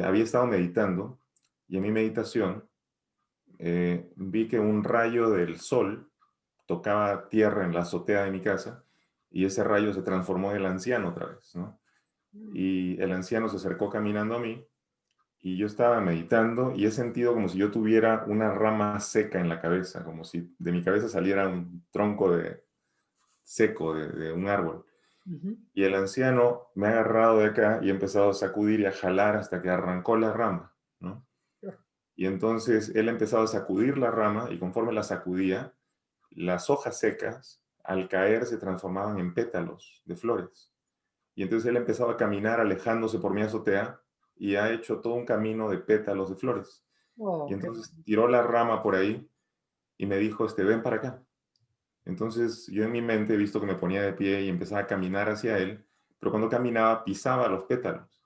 había estado meditando y en mi meditación vi que un rayo del sol tocaba tierra en la azotea de mi casa y ese rayo se transformó en el anciano otra vez, ¿no? Mm. Y el anciano se acercó caminando a mí y yo estaba meditando y he sentido como si yo tuviera una rama seca en la cabeza, como si de mi cabeza saliera un tronco seco de un árbol. Ujú. Y el anciano me ha agarrado de acá y ha empezado a sacudir y a jalar hasta que arrancó la rama, ¿no? Y entonces él ha empezado a sacudir la rama y conforme la sacudía, las hojas secas al caer se transformaban en pétalos de flores. Y entonces él empezaba a caminar alejándose por mi azotea y ha hecho todo un camino de pétalos de flores. Y Oh, qué entonces bonito. tiró la rama por ahí y me dijo, ven para acá. Entonces yo en mi mente he visto que me ponía de pie y empezaba a caminar hacia él, pero cuando caminaba pisaba los pétalos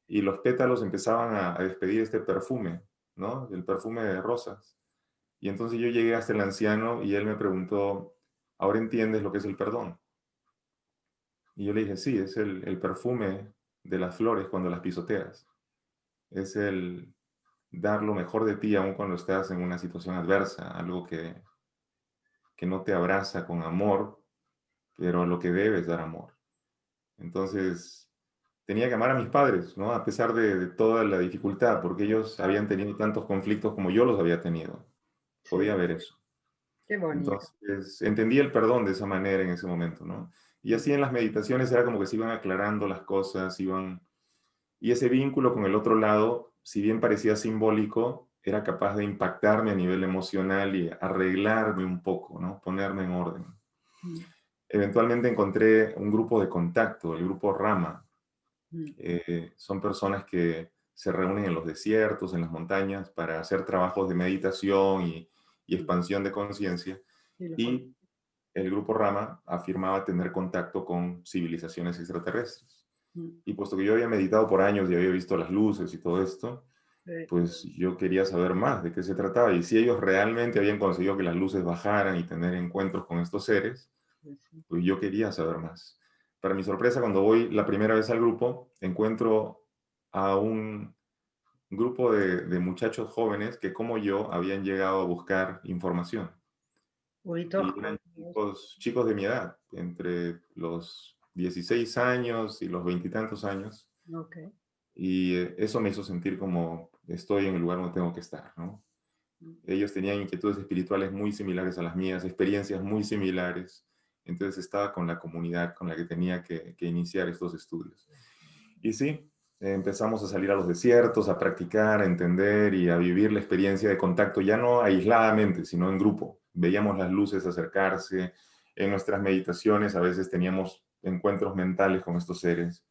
y los pétalos empezaban a despedir este perfume, ¿no? El perfume de rosas. Y entonces yo llegué hasta el anciano y él me preguntó, ¿ahora entiendes lo que es el perdón? Y yo le dije, sí, es el perfume de las flores cuando las pisoteas. Es el dar lo mejor de ti aun cuando estás en una situación adversa, algo que no te abraza con amor, pero a lo que debes dar amor. Entonces, tenía que amar a mis padres, ¿no? A pesar de toda la dificultad, porque ellos Claro, habían tenido tantos conflictos como yo los había tenido. Podía sí, ver eso. qué bonito. Entonces, entendí el perdón de esa manera en ese momento, ¿no? Y Mm. así en las meditaciones era como que se iban aclarando las cosas, iban. Y ese vínculo con el otro lado, si bien parecía simbólico, era capaz de impactarme a nivel emocional y arreglarme un poco, ¿no? Ponerme en orden. Mm. Eventualmente encontré un grupo de contacto, el grupo Rama. Mm. Son personas que se reúnen en los desiertos, en las montañas, para hacer trabajos de meditación y Mm. expansión de conciencia. Sí, lo conozco. Y el grupo Rama afirmaba tener contacto con civilizaciones extraterrestres. Mm. Y puesto que yo había meditado por años y había visto las luces y todo esto, Sí, pues yo quería saber más de qué se trataba y si ellos realmente habían conseguido que las luces bajaran y tener encuentros con estos seres, sí, sí. pues yo quería saber más. Para mi sorpresa, cuando voy la primera vez al grupo, encuentro a un grupo de muchachos jóvenes que como yo habían llegado a buscar información Bonito. y eran chicos de mi edad, entre los 16 años y los veintitantos años. Ok. Y eso me hizo sentir como estoy en el lugar donde tengo que estar, ¿no? Mm. Ellos tenían inquietudes espirituales muy similares a las mías, experiencias muy similares. Entonces estaba con la comunidad con la que tenía que iniciar estos estudios. Y sí, empezamos a salir a los desiertos, a practicar, a entender y a vivir la experiencia de contacto, ya no aisladamente, sino en grupo. Veíamos las luces acercarse. En nuestras meditaciones a veces teníamos encuentros mentales con estos seres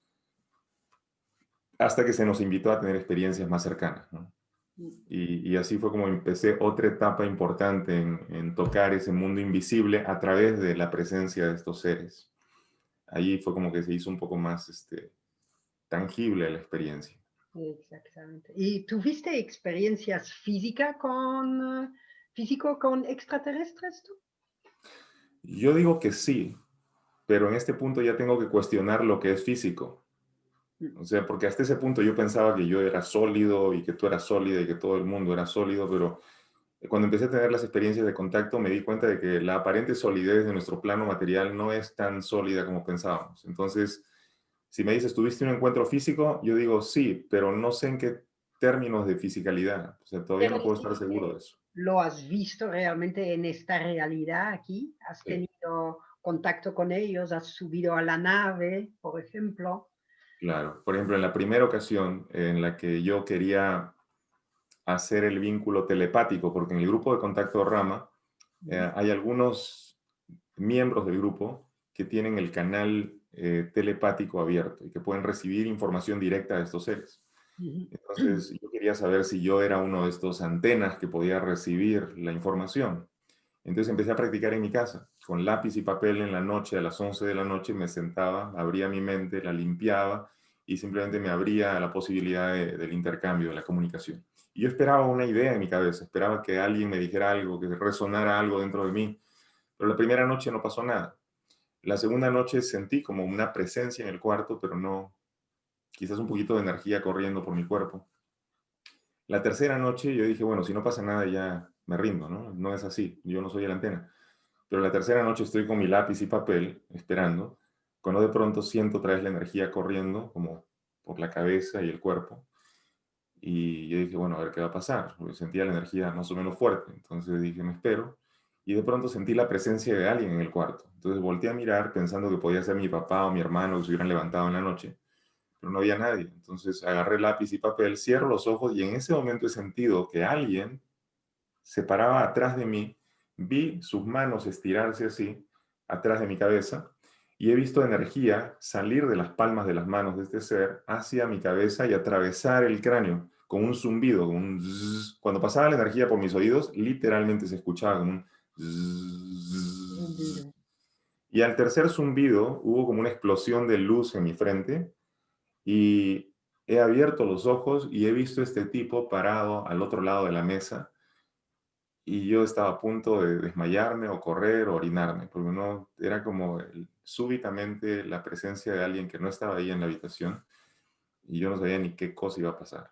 hasta que se nos invitó a tener experiencias más cercanas, ¿no? Mm. Y así fue como empecé otra etapa importante en tocar ese mundo invisible a través de la presencia de estos seres. Allí fue como que se hizo un poco más tangible la experiencia. Exactamente. ¿Y tuviste experiencias físico con extraterrestres tú? Yo digo que sí, pero en este punto ya tengo que cuestionar lo que es físico. Mm. O sea, porque hasta ese punto yo pensaba que yo era sólido y que tú eras sólida y que todo el mundo era sólido, pero cuando empecé a tener las experiencias de contacto me di cuenta de que la aparente solidez de nuestro plano material no es tan sólida como pensábamos. Entonces, si me dices, ¿tuviste un encuentro físico? Yo digo sí, pero no sé en qué términos de fisicalidad. O sea, todavía Pero no puedo sí estar seguro de eso. lo has visto realmente en esta realidad aquí. ¿Has Sí, tenido contacto con ellos? ¿Has subido a la nave, por ejemplo? claro. Por ejemplo, en la primera ocasión en la que yo quería hacer el vínculo telepático, porque en el grupo de contacto Rama Mm. hay algunos miembros del grupo que tienen el canal telepático abierto y que pueden recibir información directa de estos seres. Ujú. Entonces, yo quería saber si yo era uno de estos antenas que podía recibir la información. Entonces empecé a practicar en mi casa, con lápiz y papel en la noche, a las 11 de la noche me sentaba, abría mi mente, la limpiaba y simplemente me abría a la posibilidad del intercambio, de la comunicación. Y yo esperaba una idea en mi cabeza, esperaba que alguien me dijera algo, que resonara algo dentro de mí, pero la primera noche no pasó nada. La segunda noche sentí como una presencia en el cuarto, pero no, quizás un poquito de energía corriendo por mi cuerpo. La tercera noche yo dije, bueno, si no pasa nada ya me rindo, ¿no? No es así, yo no soy el antena. Pero la tercera noche estoy con mi lápiz y papel esperando, cuando de pronto siento otra vez la energía corriendo como por la cabeza y el cuerpo. Y yo dije, bueno, a ver qué va a pasar, porque sentía la energía más o menos fuerte. Entonces dije, me espero. Y de pronto sentí la presencia de alguien en el cuarto. Entonces volteé a mirar pensando que podía ser mi papá o mi hermano que se hubieran levantado en la noche, pero no había nadie. Entonces agarré lápiz y papel, cierro los ojos y en ese momento he sentido que alguien se paraba atrás de mí, vi sus manos estirarse así, atrás de mi cabeza, y he visto energía salir de las palmas de las manos de este ser hacia mi cabeza y atravesar el cráneo con un zumbido, con un zzz. Cuando pasaba la energía por mis oídos, literalmente se escuchaba como un zzz. Zumbido. Y al tercer zumbido hubo como una explosión de luz en mi frente y he abierto los ojos y he visto a este tipo parado al otro lado de la mesa y yo estaba a punto de desmayarme o correr o orinarme, porque no, era como súbitamente la presencia de alguien que no estaba ahí en la habitación y yo no sabía ni qué cosa iba a pasar.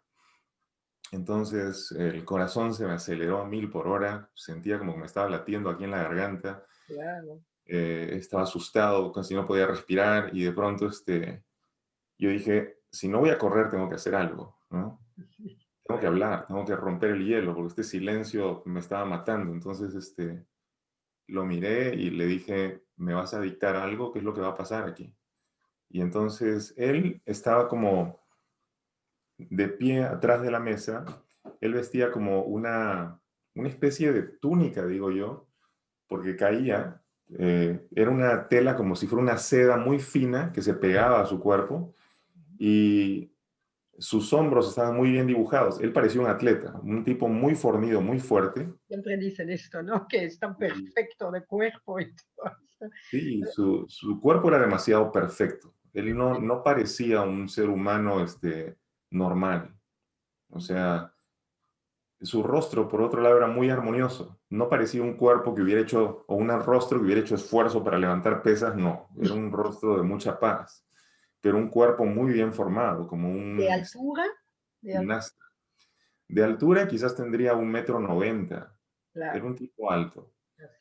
Entonces el corazón se me aceleró a 1000 por hora, sentía como que me estaba latiendo aquí en la garganta, Claro. estaba asustado, casi no podía respirar y de pronto yo dije, si no voy a correr, tengo que hacer algo, ¿no? Tengo que hablar, tengo que romper el hielo, porque este silencio me estaba matando. Entonces, lo miré y le dije, ¿me vas a dictar algo? ¿Qué es lo que va a pasar aquí? Y entonces él estaba como de pie atrás de la mesa, él vestía como una especie de túnica, digo yo, porque caía, era una tela como si fuera una seda muy fina que se pegaba a su cuerpo y sus hombros estaban muy bien dibujados. Él parecía un atleta, un tipo muy fornido, muy fuerte. Siempre dicen esto, ¿no? Que es tan Y perfecto de cuerpo y todo eso. sí, su cuerpo era demasiado perfecto. Él no parecía un ser humano normal. O sea, su rostro, por otro lado, era muy armonioso. No parecía un cuerpo que hubiera hecho, o un rostro que hubiera hecho esfuerzo para levantar pesas, no. Era un rostro de mucha paz, pero un cuerpo muy bien formado, como De un altura, de altura, gimnasta. De altura quizás tendría 1,90 m. Era claro, un tipo alto.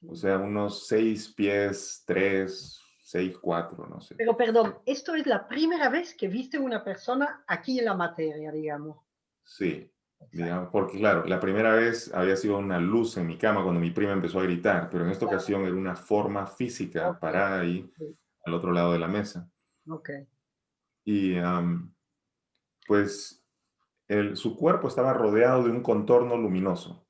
O así. sea, unos 6 pies 3, 6'4", no sé. Pero perdón, esto es la primera vez que viste una persona aquí en la materia, digamos. Sí, Exacto, digamos, porque claro, la primera vez había sido una luz en mi cama cuando mi prima empezó a gritar, pero en esta claro. ocasión era una forma física Ok, parada ahí sí, al otro lado de la mesa. ok. Y pues su cuerpo estaba rodeado de un contorno luminoso,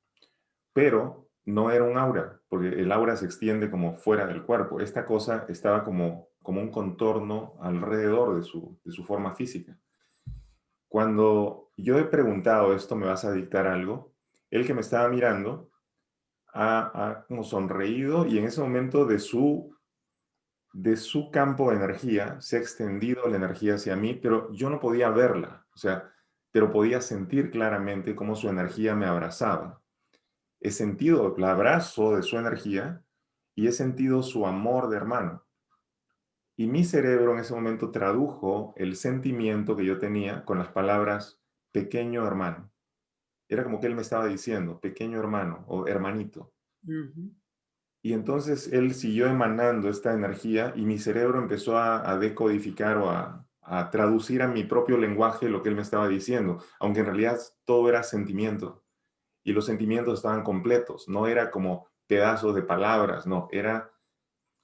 pero no era un aura, porque el aura se extiende como fuera del cuerpo. Esta cosa estaba como un contorno alrededor de su forma física. Cuando yo he preguntado esto, ¿me vas a dictar algo? El que me estaba mirando ha como sonreído y en ese momento de su campo de energía se ha extendido la energía hacia mí, pero yo no podía verla, o sea, pero podía sentir claramente cómo su energía me abrazaba. He sentido el abrazo de su energía y he sentido su amor de hermano. Y mi cerebro en ese momento tradujo el sentimiento que yo tenía con las palabras pequeño hermano. Era como que él me estaba diciendo, pequeño hermano o hermanito. Ujú. Y entonces él siguió emanando esta energía y mi cerebro empezó a decodificar o a traducir a mi propio lenguaje lo que él me estaba diciendo, aunque en realidad todo era sentimiento y los sentimientos estaban completos, no era como pedazos de palabras, no,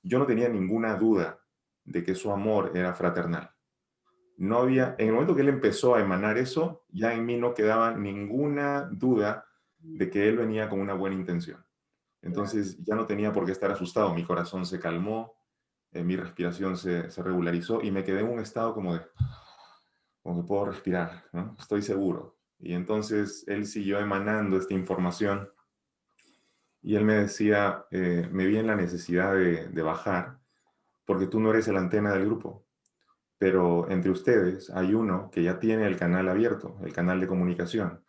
yo no tenía ninguna duda de que su amor era fraternal. No había, en el momento que él empezó a emanar eso, ya en mí no quedaba ninguna duda de que él venía con una buena intención. Claro. Entonces ya no tenía por qué estar asustado, mi corazón se calmó, mi respiración se regularizó y me quedé en un estado como que puedo respirar, ¿no? Estoy seguro. Y entonces él siguió emanando esta información y él me decía, me vi en la necesidad de bajar porque tú no eres el antena del grupo, pero entre ustedes hay uno que ya tiene el canal abierto, el canal de comunicación.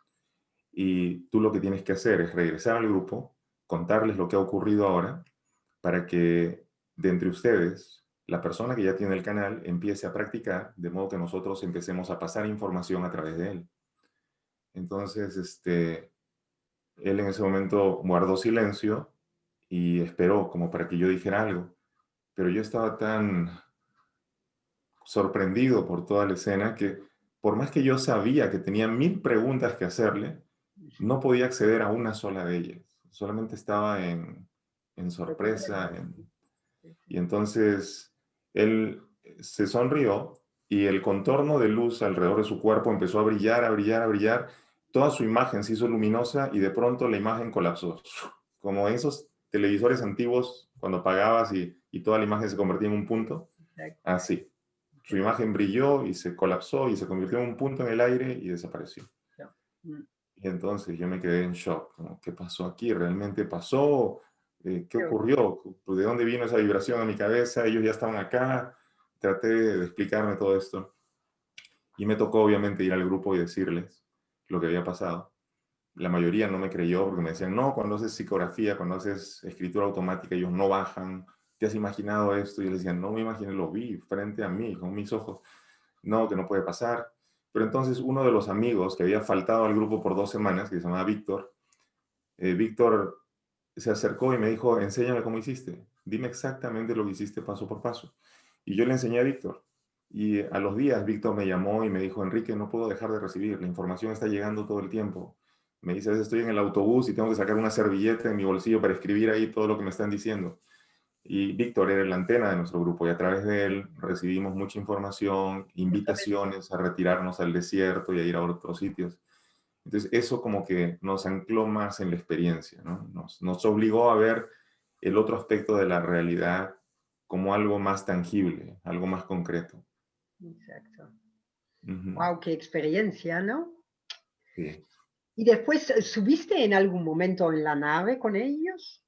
Y tú lo que tienes que hacer es regresar al grupo, contarles lo que ha ocurrido ahora, para que de entre ustedes, la persona que ya tiene el canal empiece a practicar, de modo que nosotros empecemos a pasar información a través de él. Entonces, él en ese momento guardó silencio y esperó como para que yo dijera algo. Pero yo estaba tan sorprendido por toda la escena que por más que yo sabía que tenía 1000 preguntas que hacerle, no podía acceder a una sola de ellas. Solamente estaba en Lo sorpresa. comprendo. Sí, sí. Y entonces él se sonrió y el contorno de luz alrededor de su cuerpo empezó a brillar, a brillar, a brillar. Toda su imagen se hizo luminosa y de pronto la imagen colapsó. Como en esos televisores antiguos, cuando apagabas y toda la imagen se convertía en un punto. Exacto. Así. Su imagen brilló y se colapsó y se convirtió en un punto en el aire y desapareció. Mm. Y entonces yo me quedé en shock, como, ¿qué pasó aquí? ¿Realmente pasó? ¿Qué Qué ocurrió? ¿De dónde vino esa vibración a mi cabeza? Ellos ya estaban acá. Traté de explicarme todo esto. Y me tocó obviamente ir al grupo y decirles lo que había pasado. La mayoría no me creyó porque me decían, no, cuando haces psicografía, cuando haces escritura automática, ellos no bajan. ¿Te has imaginado esto? Y yo les decía, no me imaginé, lo vi frente a mí, con mis ojos. No, que no puede pasar. Pero entonces uno de los amigos que había faltado al grupo por 2 semanas, que se llamaba Víctor, Víctor se acercó y me dijo, enséñame cómo hiciste. Dime exactamente lo que hiciste paso por paso. Y yo le enseñé a Víctor. Y a los días Víctor me llamó y me dijo, Enrique, no puedo dejar de recibir, la información está llegando todo el tiempo. Me dice, estoy en el autobús y tengo que sacar una servilleta en mi bolsillo para escribir ahí todo lo que me están diciendo. Y Víctor era la antena de nuestro grupo y a través de él recibimos mucha información, Justamente. invitaciones a retirarnos al desierto y a ir a otros sitios. Entonces eso como que nos ancló más en la experiencia, ¿no? Nos obligó a ver el otro aspecto de la realidad como algo más tangible, algo más concreto. Exacto. Ujú. Wow, qué experiencia, ¿no? Sí. ¿Y después subiste en algún momento en la nave con ellos?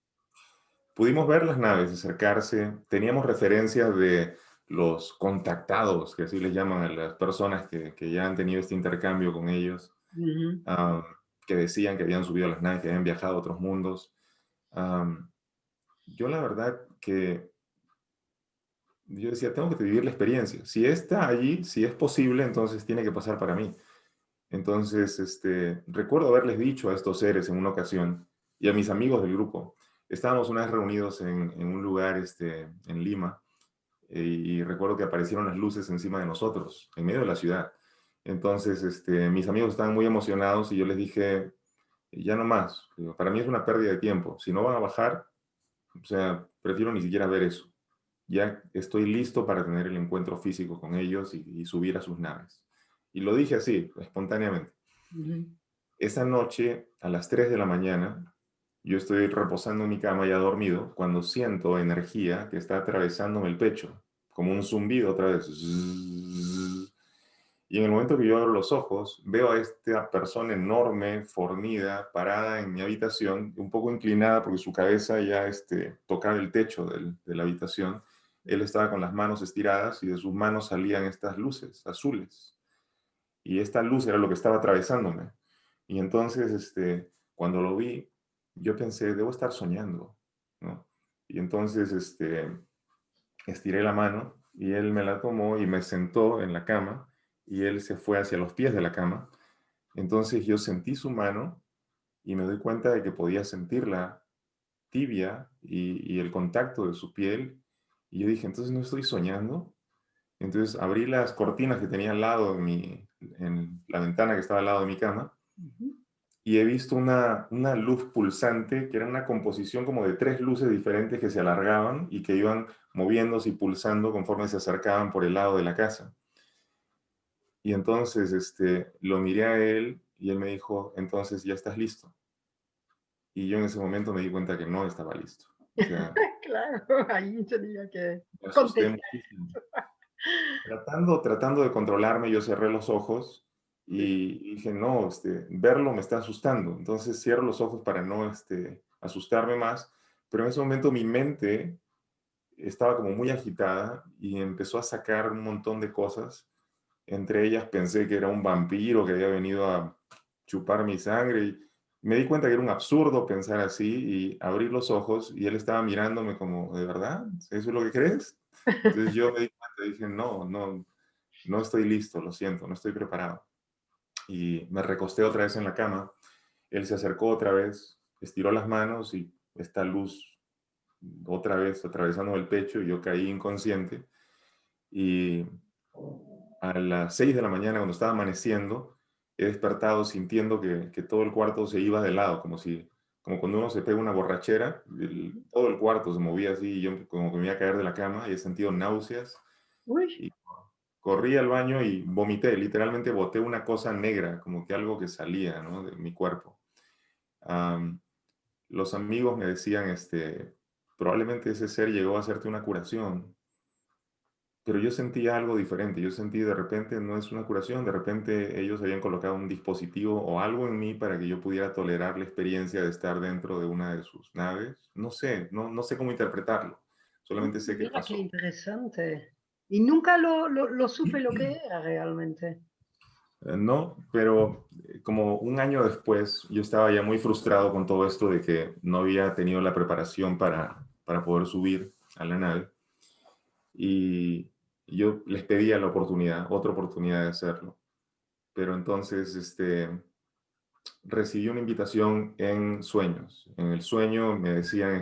Pudimos ver las naves acercarse, teníamos referencias de los contactados, que así les llaman a las personas que ya han tenido este intercambio con ellos, Ujú. um, que decían que habían subido a las naves, que habían viajado a otros mundos. Um, yo la verdad que yo decía, tengo que vivir la experiencia. Si está allí, si es posible, entonces tiene que pasar para mí. Entonces, recuerdo haberles dicho a estos seres en una ocasión y a mis amigos del grupo, estábamos una vez reunidos en un lugar en Lima y recuerdo que aparecieron las luces encima de nosotros, en medio de la ciudad. Entonces, mis amigos estaban muy emocionados y yo les dije, ya no más, digo, para mí es una pérdida de tiempo. Si no van a bajar, o sea, prefiero ni siquiera ver eso. Ya estoy listo para tener el encuentro físico con ellos y subir a sus naves. Y lo dije así, espontáneamente. Ujú. Esa noche, a las 3 de la mañana, yo estoy reposando en mi cama ya dormido, cuando siento energía que está atravesándome el pecho, como un zumbido otra vez. Zzzz. Y en el momento que yo abro los ojos, veo a esta persona enorme, fornida, parada en mi habitación, un poco inclinada porque su cabeza ya tocaba el techo de la habitación. Él estaba con las manos estiradas y de sus manos salían estas luces azules. Y esta luz era lo que estaba atravesándome. Y entonces, cuando lo vi, yo pensé, debo estar soñando, ¿no? Y entonces, estiré la mano y él me la tomó y me sentó en la cama y él se fue hacia los pies de la cama. Entonces yo sentí su mano y me doy cuenta de que podía sentirla tibia y el contacto de su piel. Y yo dije, entonces no estoy soñando. Entonces abrí las cortinas que tenía al lado en la ventana que estaba al lado de mi cama Ujú. y he visto una luz pulsante que era una composición como de 3 luces diferentes que se alargaban y que iban moviéndose y pulsando conforme se acercaban por el lado de la casa. Y entonces lo miré a él y él me dijo, entonces ya estás listo. Y yo en ese momento me di cuenta que no estaba listo. O sea, Claro, ahí tenía que me asusté contestar. muchísimo. Tratando de controlarme, yo cerré los ojos Sí. y dije, no, verlo me está asustando. Entonces cierro los ojos para no asustarme más. Pero en ese momento mi mente estaba como muy agitada y empezó a sacar un montón de cosas. Entre ellas pensé que era un vampiro que había venido a chupar mi sangre y me di cuenta que era un absurdo pensar así y abrí los ojos y él estaba mirándome como, ¿de verdad? ¿Eso es lo que crees? Entonces yo me di cuenta y dije, no, no, no estoy listo, lo siento, no estoy preparado. y me recosté otra vez en la cama. Él se acercó otra vez, estiró las manos y esta luz otra vez atravesando el pecho y yo caí inconsciente. Y a las 6 de la mañana, cuando estaba amaneciendo, he despertado sintiendo que todo el cuarto se iba de lado, como cuando uno se pega una borrachera, todo el cuarto se movía así y yo como que me iba a caer de la cama y he sentido náuseas Uy, y corrí al baño y vomité, literalmente boté una cosa negra, como que algo que salía, ¿no?, de mi cuerpo. Am, los amigos me decían, probablemente ese ser llegó a hacerte una curación, pero yo sentí algo diferente. Yo sentí de repente no es una curación, de repente ellos habían colocado un dispositivo o algo en mí para que yo pudiera tolerar la experiencia de estar dentro de una de sus naves. No sé, no sé cómo interpretarlo. Solamente sé que mira qué pasó. interesante. Y nunca lo supe lo que era realmente. No, pero como un año después, yo estaba ya muy frustrado con todo esto de que no había tenido la preparación para poder subir a la nave. Y yo les pedía la oportunidad, otra oportunidad de hacerlo. Pero entonces, recibí una invitación en sueños. En el sueño me decían,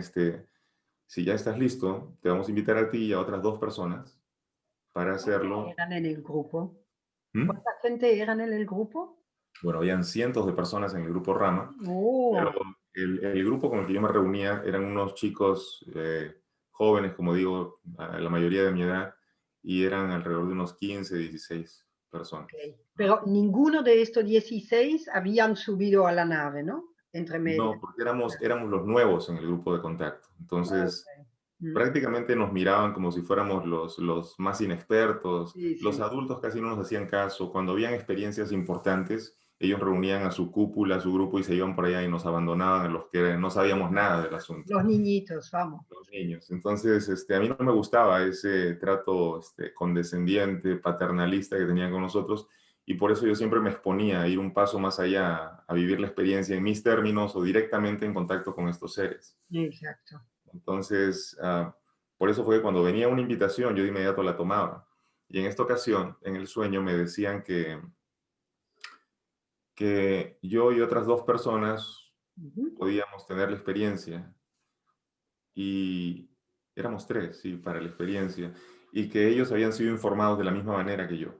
si ya estás listo, te vamos a invitar a ti y a otras 2 personas para hacerlo. Eran en el grupo. ¿Mm? ¿Cuánta gente eran en el grupo? Bueno, habían cientos de personas en el grupo Rama, pero Oh, el grupo con el que yo me reunía eran unos chicos jóvenes, como digo, la mayoría de mi edad, y eran alrededor de unos 15, 16 personas, ok. ¿no? Pero ninguno de estos 16 habían subido a la nave, ¿no? Entre medio. No, porque éramos los nuevos en el grupo de contacto. Ok. Entonces, Mm. prácticamente nos miraban como si fuéramos los más inexpertos. Sí, Los sí. adultos casi no nos hacían caso. Cuando habían experiencias importantes, ellos reunían a su cúpula, a su grupo y se iban por allá y nos abandonaban a los que no sabíamos nada del asunto, Los niñitos, vamos. los niños. Entonces, a mí no me gustaba ese trato condescendiente, paternalista que tenían con nosotros. Y por eso yo siempre me exponía a ir un paso más allá, a vivir la experiencia en mis términos o directamente en contacto con estos seres. Exacto. Entonces, por eso fue que cuando venía una invitación, yo de inmediato la tomaba. Y en esta ocasión, en el sueño, me decían que yo y otras 2 personas Ujú. podíamos tener la experiencia. Y éramos 3, sí, para la experiencia. Y que ellos habían sido informados de la misma manera que yo.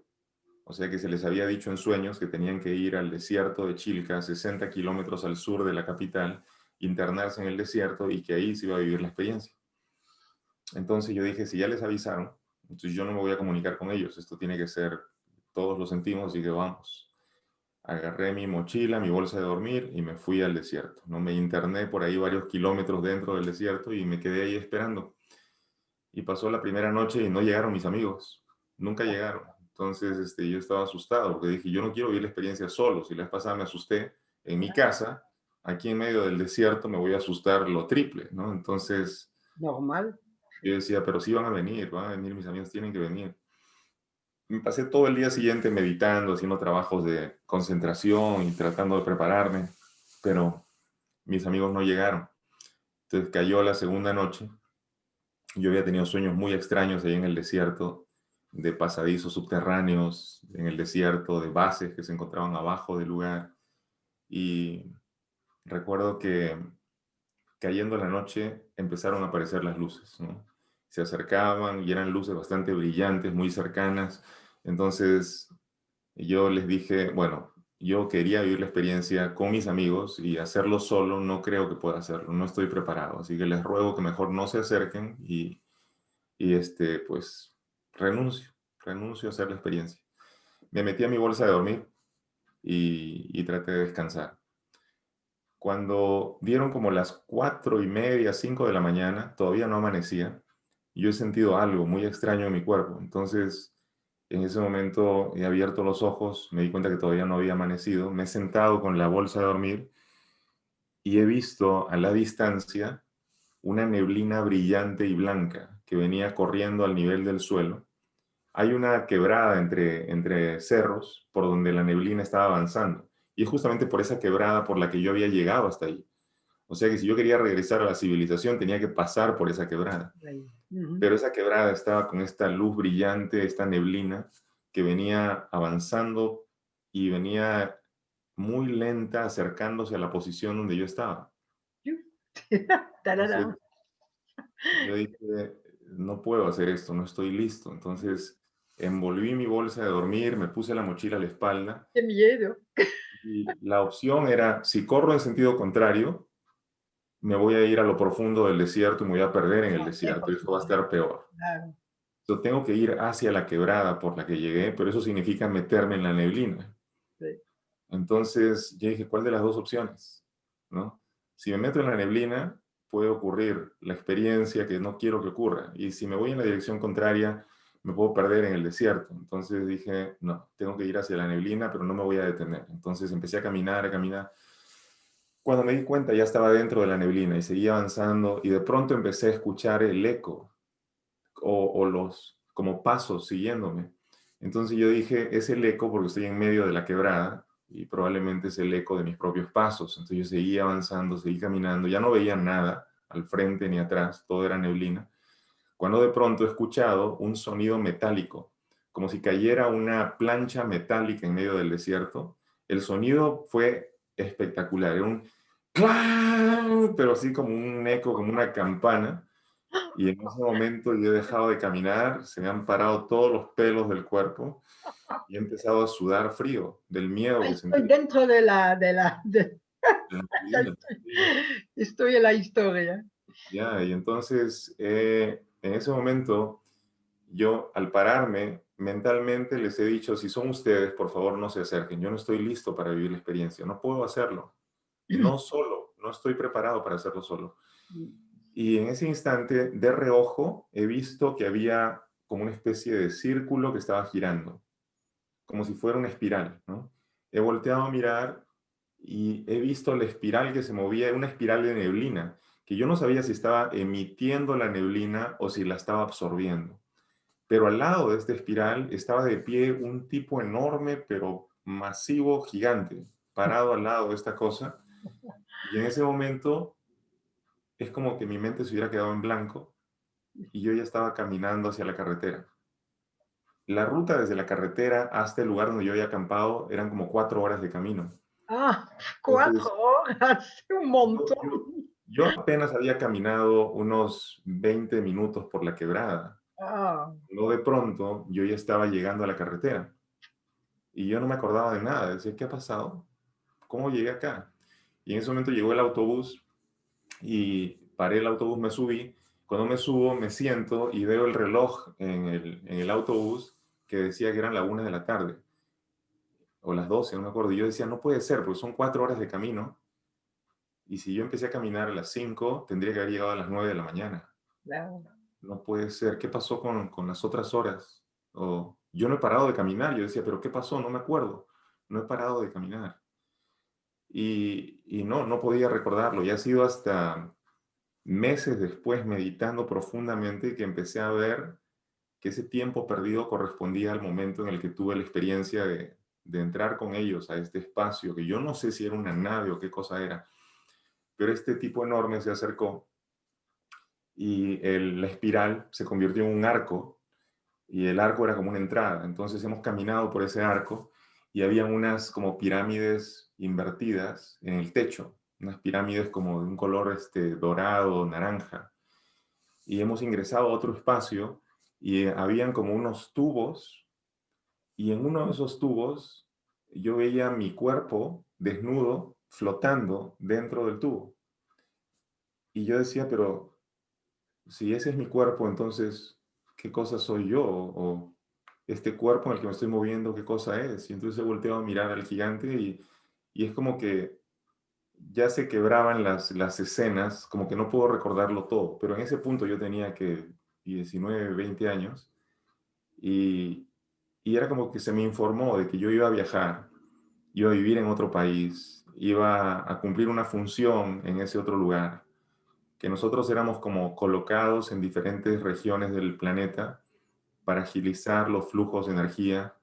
O sea que se les había dicho en sueños que tenían que ir al desierto de Chilca, 60 kilómetros al sur de la capital, internarse en el desierto y que ahí se iba a vivir la experiencia. Entonces yo dije, si ya les avisaron, entonces yo no me voy a comunicar con ellos, esto tiene que ser, todos lo sentimos, así que vamos. Agarré mi mochila, mi bolsa de dormir y me fui al desierto, ¿no? Me interné por ahí varios kilómetros dentro del desierto y me quedé ahí esperando. Y pasó la primera noche y no llegaron mis amigos, nunca llegaron. Entonces yo estaba asustado porque dije, yo no quiero vivir la experiencia solo. Si la vez pasada me asusté en mi casa, aquí en medio del desierto me voy a asustar lo triple, ¿no? Entonces Normal. yo decía, pero sí van a venir mis amigos, tienen que venir. Me pasé todo el día siguiente meditando, haciendo trabajos de concentración y tratando de prepararme, pero mis amigos no llegaron. Entonces cayó la segunda noche. Yo había tenido sueños muy extraños ahí en el desierto, de pasadizos subterráneos en el desierto, de bases que se encontraban abajo del lugar. Y recuerdo que cayendo la noche empezaron a aparecer las luces, ¿no? Se acercaban y eran luces bastante brillantes, muy cercanas. Entonces yo les dije, bueno, yo quería vivir la experiencia con mis amigos y hacerlo solo no creo que pueda hacerlo, no estoy preparado, así que les ruego que mejor no se acerquen y pues renuncio a hacer la experiencia. Me metí a mi bolsa de dormir y traté de descansar. Cuando dieron como las 4:30, 5 de la mañana, todavía no amanecía, yo he sentido algo muy extraño en mi cuerpo. Entonces, en ese momento he abierto los ojos, me di cuenta que todavía no había amanecido, me he sentado con la bolsa de dormir y he visto a la distancia una neblina brillante y blanca que venía corriendo al nivel del suelo. Hay una quebrada entre cerros por donde la neblina estaba avanzando. Y es justamente por esa quebrada por la que yo había llegado hasta ahí. O sea que si yo quería regresar a la civilización tenía que pasar por esa quebrada. Ahí. Ujú. Pero esa quebrada estaba con esta luz brillante, esta neblina que venía avanzando y venía muy lenta acercándose a la posición donde yo estaba. Entonces Tarara. yo dije, no puedo hacer esto, no estoy listo. Entonces envolví mi bolsa de dormir, me puse la mochila a la espalda Qué miedo. y la opción era, si corro en sentido contrario, me voy a ir a lo profundo del desierto y me voy a perder en el Más desierto y lejos esto va a todavía. estar peor. Claro. Yo tengo que ir hacia la quebrada por la que llegué, pero eso significa meterme en la neblina. Sí. Entonces yo dije, ¿cuál de las dos opciones? ¿No? Si me meto en la neblina, puede ocurrir la experiencia que no quiero que ocurra. Y si me voy en la dirección contraria, me puedo perder en el desierto. Entonces dije, no, tengo que ir hacia la neblina, pero no me voy a detener. Entonces empecé a caminar, a caminar. Cuando me di cuenta, ya estaba dentro de la neblina y seguía avanzando y de pronto empecé a escuchar el eco o los como pasos siguiéndome. Entonces yo dije, es el eco porque estoy en medio de la quebrada y probablemente es el eco de mis propios pasos. Entonces yo seguí avanzando, seguí caminando, ya no veía nada al frente ni atrás, todo era neblina, cuando de pronto he escuchado un sonido metálico, como si cayera una plancha metálica en medio del desierto. El sonido fue espectacular, era un ¡clang! Pero así como un eco, como una campana. Y en ese momento yo he dejado de caminar, se me han parado todos los pelos del cuerpo y he empezado a sudar frío del miedo Ahí que estoy sentía. dentro La ya neblina, estoy, sí. estoy en la historia. Ya, y entonces en ese momento yo al pararme mentalmente les he dicho, si son ustedes, por favor no se acerquen, yo no estoy listo para vivir la experiencia, no puedo hacerlo, no solo, no estoy preparado para hacerlo solo. Y en ese instante, de reojo, he visto que había como una especie de círculo que estaba girando, como si fuera una espiral, ¿no? He volteado a mirar y he visto la espiral que se movía, una espiral de neblina, que yo no sabía si estaba emitiendo la neblina o si la estaba absorbiendo. Pero al lado de esta espiral estaba de pie un tipo enorme, pero masivo, gigante, parado al lado de esta cosa. Y en ese momento es como que mi mente se hubiera quedado en blanco y yo ya estaba caminando hacia la carretera. La ruta desde la carretera hasta el lugar donde yo había acampado eran como 4 horas de camino. Ah, Entonces, 4 horas, un yo, montón. yo, yo apenas había caminado unos 20 minutos por la quebrada. Ah, No de pronto, yo ya estaba llegando a la carretera y yo no me acordaba de nada. Decía, ¿qué ha pasado? ¿Cómo llegué acá? Y en ese momento llegó el autobús y paré el autobús, me subí. Cuando me subo, me siento y veo el reloj en el autobús que decía que eran la 1 de la tarde o las 12, no me acuerdo. Y yo decía, no puede ser, porque son 4 horas de camino. Y si yo empecé a caminar a las 5, tendría que haber llegado a las 9 de la mañana. claro. No puede ser. ¿Qué pasó con las otras horas? O, yo no he parado de caminar. Yo decía, ¿pero qué pasó? No me acuerdo. No he parado de caminar. Y no, no podía recordarlo. Y ha sido hasta meses después, meditando profundamente, que empecé a ver que ese tiempo perdido correspondía al momento en el que tuve la experiencia de entrar con ellos a este espacio, que yo no sé si era una nave o qué cosa era, pero este tipo enorme se acercó y la espiral se convirtió en un arco y el arco era como una entrada. Entonces hemos caminado por ese arco y habían unas como pirámides invertidas en el techo, unas pirámides como de un color dorado, naranja. Y hemos ingresado a otro espacio y habían como unos tubos y en uno de esos tubos yo veía mi cuerpo desnudo flotando dentro del tubo. Y yo decía, pero si ese es mi cuerpo, entonces, ¿qué cosa soy yo? O este cuerpo en el que me estoy moviendo, ¿qué cosa es? Y entonces he volteado a mirar al gigante y es como que ya se quebraban las escenas, como que no puedo recordarlo todo, pero en ese punto yo tenía que 19, 20 años y, y era como que se me informó de que yo iba a viajar, iba a vivir en otro país, iba a cumplir una función en ese otro lugar, que nosotros éramos como colocados en diferentes regiones del planeta para agilizar los flujos de energía,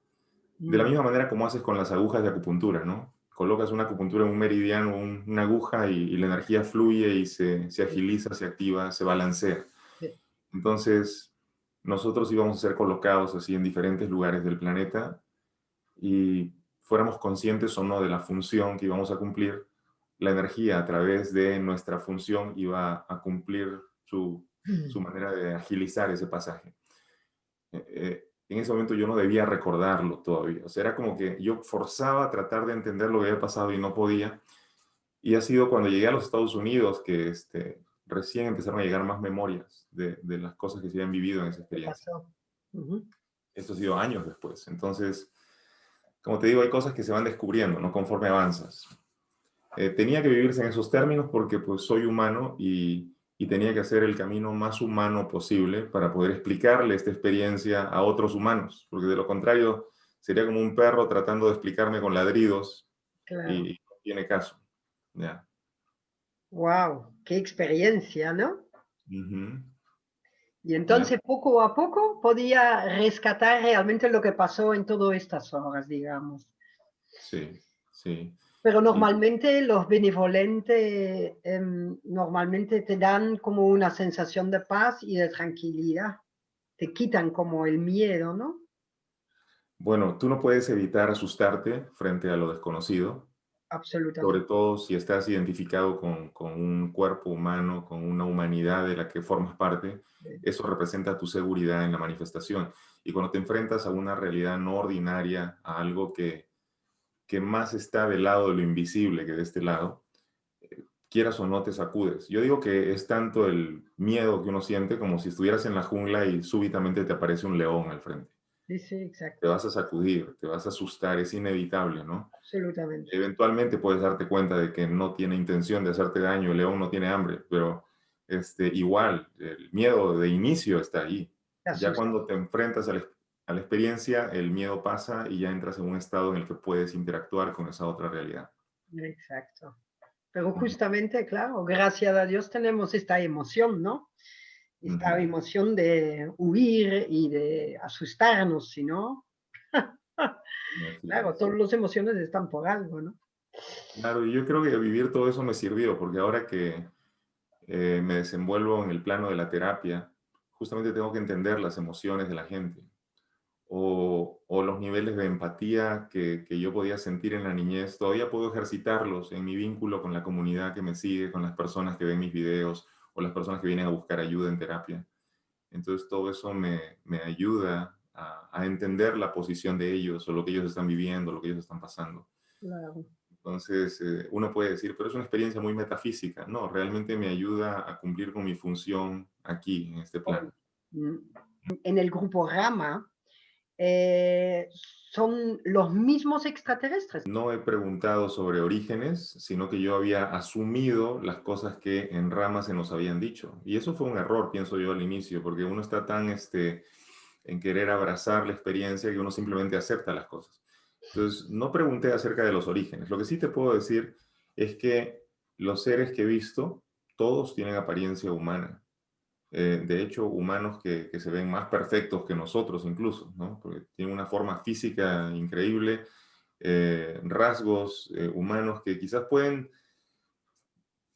de la Mm, misma manera como haces con las agujas de acupuntura, ¿no? Colocas una acupuntura en un meridiano, una aguja y la energía fluye y se sí, agiliza, se activa, se balancea. sí. Entonces, nosotros íbamos a ser colocados así en diferentes lugares del planeta y fuéramos conscientes o no de la función que íbamos a cumplir, la energía a través de nuestra función iba a cumplir su manera de agilizar ese pasaje. En ese momento yo no debía recordarlo todavía. O sea, era como que yo forzaba a tratar de entender lo que había pasado y no podía. Y ha sido cuando llegué a los Estados Unidos que recién empezaron a llegar más memorias de las cosas que se habían vivido en esa ¿Qué experiencia. pasó? Ujú. Esto ha sido años después. Entonces, como te digo, hay cosas que se van descubriendo, ¿no? Conforme avanzas. Tenía que vivirse en esos términos porque pues soy humano y tenía que hacer el camino más humano posible para poder explicarle esta experiencia a otros humanos, porque de lo contrario sería como un perro tratando de explicarme con ladridos Claro. y no tiene caso. Ya. Wow, qué experiencia, ¿no? Ujú. Y Ya. entonces poco a poco podía rescatar realmente lo que pasó en todas estas horas, digamos. Sí, sí. Pero Y normalmente los benevolentes normalmente te dan como una sensación de paz y de tranquilidad. Te quitan como el miedo, ¿no? bueno, tú no puedes evitar asustarte frente a lo desconocido, sobre Absolutamente. todo si estás identificado con un cuerpo humano, con una humanidad de la que formas parte, Sí, eso representa tu seguridad en la manifestación. Y cuando te enfrentas a una realidad no ordinaria, a algo que más está del lado de lo invisible que de este lado, quieras o no te sacudes. Yo digo que es tanto el miedo que uno siente como si estuvieras en la jungla y súbitamente te aparece un león al frente. sí, sí, Te exacto. vas a sacudir, te vas a asustar, es inevitable, ¿no? Absolutamente. Eventualmente puedes darte cuenta de que no tiene intención de hacerte daño, el león no tiene hambre, pero igual, el miedo de inicio está ahí. Te Ya asusta. cuando te enfrentas a la experiencia, el miedo pasa y ya entras en un estado en el que puedes interactuar con esa otra realidad. Exacto. Pero Ujú, justamente, claro, gracias a Dios tenemos esta emoción, ¿no? Esta ujú. emoción de huir y de asustarnos, si no, Así claro, es. todas las emociones están por algo, ¿no? Claro, y yo creo que vivir todo eso me sirvió, porque ahora que me desenvuelvo en el plano de la terapia, justamente tengo que entender las emociones de la gente. O los niveles de empatía que yo podía sentir en la niñez, todavía puedo ejercitarlos en mi vínculo con la comunidad que me sigue, con las personas que ven mis videos o las personas que vienen a buscar ayuda en terapia. Entonces todo eso me ayuda a entender la posición de ellos o lo que ellos están viviendo, lo que ellos están pasando. Claro. Entonces uno puede decir, pero es una experiencia muy metafísica. No, realmente me ayuda a cumplir con mi función aquí, en este Hoy, plano. mm, en el grupo Rama, eh, son los mismos extraterrestres. No he preguntado sobre orígenes, sino que yo había asumido las cosas que en ramas se nos habían dicho. Y eso fue un error, pienso yo, al inicio, porque uno está tan en querer abrazar la experiencia que uno simplemente acepta las cosas. Entonces, no pregunté acerca de los orígenes. Lo que sí te puedo decir es que los seres que he visto, todos tienen apariencia humana. De hecho, humanos que se ven más perfectos que nosotros incluso, ¿no? Porque tienen una forma física increíble, rasgos humanos que quizás pueden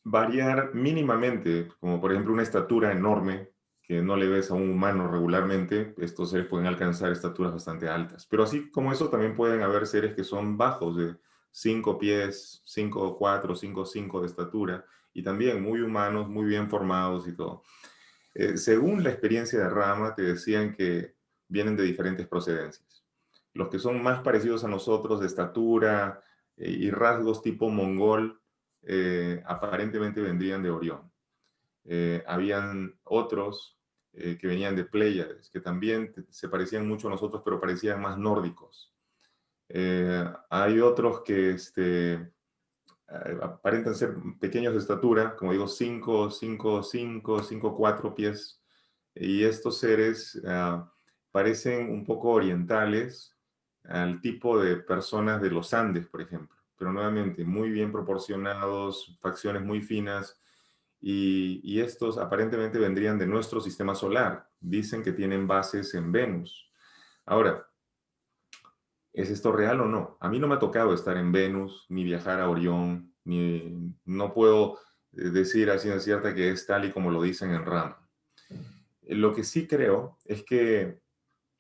variar mínimamente, como por ejemplo una estatura enorme que no le ves a un humano regularmente. Estos seres pueden alcanzar estaturas bastante altas, pero así como eso también pueden haber seres que son bajos, de 5 pies, 5'4", 5'5" de estatura, y también muy humanos, muy bien formados y todo. Según la experiencia de Rama, te decían que vienen de diferentes procedencias. Los que son más parecidos a nosotros de estatura y rasgos tipo mongol, aparentemente vendrían de Orión. Habían otros que venían de Pléyades, que también se parecían mucho a nosotros, pero parecían más nórdicos. Hay otros que aparentan ser pequeños de estatura, como digo, 4 pies, y estos seres parecen un poco orientales al tipo de personas de los Andes, por ejemplo, pero nuevamente muy bien proporcionados, facciones muy finas, y estos aparentemente vendrían de nuestro sistema solar. Dicen que tienen bases en Venus. Ahora, ¿es esto real o no? A mí no me ha tocado estar en Venus, ni viajar a Orión, ni no puedo decir a ciencia cierta que es tal y como lo dicen en Rama. Lo que sí creo es que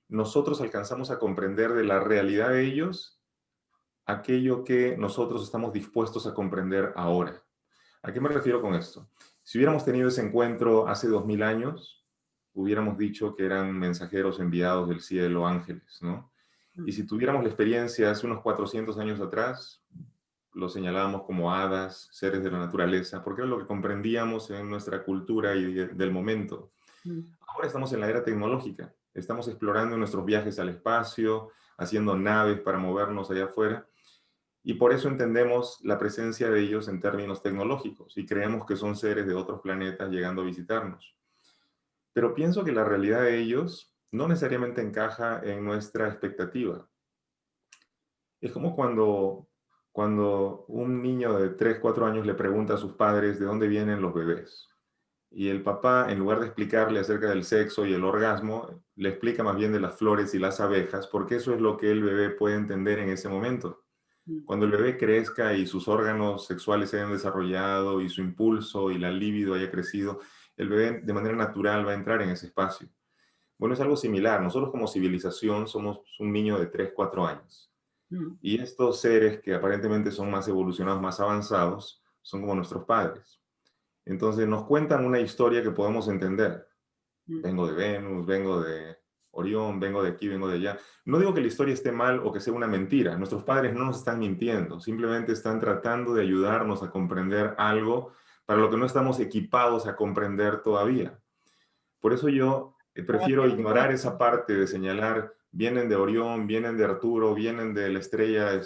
nosotros alcanzamos a comprender de la realidad de ellos aquello que nosotros estamos dispuestos a comprender ahora. ¿A qué me refiero con esto? Si hubiéramos tenido ese encuentro hace 2000 años, hubiéramos dicho que eran mensajeros enviados del cielo, ángeles, ¿no? Y si tuviéramos la experiencia hace unos 400 años atrás, lo señalábamos como hadas, seres de la naturaleza, porque era lo que comprendíamos en nuestra cultura y del momento. Mm. Ahora estamos en la era tecnológica, estamos explorando nuestros viajes al espacio, haciendo naves para movernos allá afuera, y por eso entendemos la presencia de ellos en términos tecnológicos y creemos que son seres de otros planetas llegando a visitarnos. Pero pienso que la realidad de ellos no necesariamente encaja en nuestra expectativa. Es como cuando un niño de 3 4 años le pregunta a sus padres de dónde vienen los bebés. Y el papá, en lugar de explicarle acerca del sexo y el orgasmo, le explica más bien de las flores y las abejas, porque eso es lo que el bebé puede entender en ese momento. Mm. Cuando el bebé crezca y sus órganos sexuales se hayan desarrollado y su impulso y la libido haya crecido, el bebé de manera natural va a entrar en ese espacio. Bueno, es algo similar. Nosotros como civilización somos un niño de 3 4 años. Mm. Y estos seres que aparentemente son más evolucionados, más avanzados, son como nuestros padres. Entonces nos cuentan una historia que podemos entender. Mm. Vengo de Venus, vengo de Orión, vengo de aquí, vengo de allá. No digo que la historia esté mal o que sea una mentira. Nuestros padres no nos están mintiendo, simplemente están tratando de ayudarnos a comprender algo para lo que no estamos equipados a comprender todavía. Por eso yo Para prefiero hacerlo, ignorar esa parte de señalar, vienen de Orión, vienen de Arturo, vienen de la estrella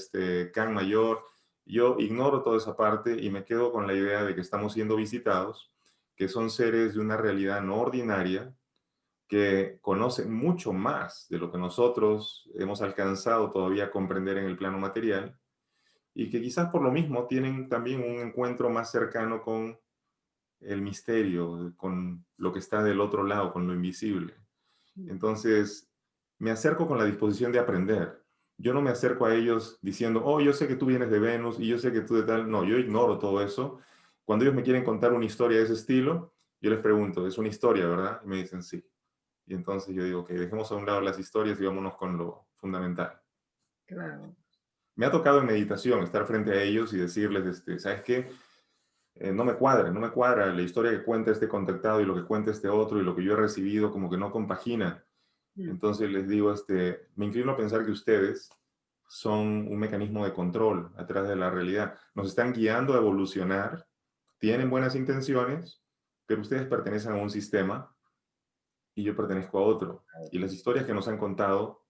Can Mayor. Yo ignoro toda esa parte y me quedo con la idea de que estamos siendo visitados, que son seres de una realidad no ordinaria, que conocen mucho más de lo que nosotros hemos alcanzado todavía a comprender en el plano material y que quizás por lo mismo tienen también un encuentro más cercano con el misterio, con lo que está del otro lado, con lo invisible. mm, Entonces, me acerco con la disposición de aprender. Yo no me acerco a ellos diciendo, oh, yo sé que tú vienes de Venus y yo sé que tú de tal. No, yo ignoro todo eso. Cuando ellos me quieren contar una historia de ese estilo, yo les pregunto, ¿es una historia, verdad? Y me dicen sí. Y entonces yo digo, que dejemos a un lado las historias y vámonos con lo fundamental. claro. Me ha tocado en meditación estar frente a ellos y decirles, ¿sabes qué? No me cuadra la historia que cuenta este contactado y lo que cuenta este otro y lo que yo he recibido como que no compagina. Mm. Entonces les digo, me inclino a pensar que ustedes son un mecanismo de control atrás de la realidad. Nos están guiando a evolucionar, tienen buenas intenciones, pero ustedes pertenecen a un sistema y yo pertenezco a otro. Y las historias que nos han contado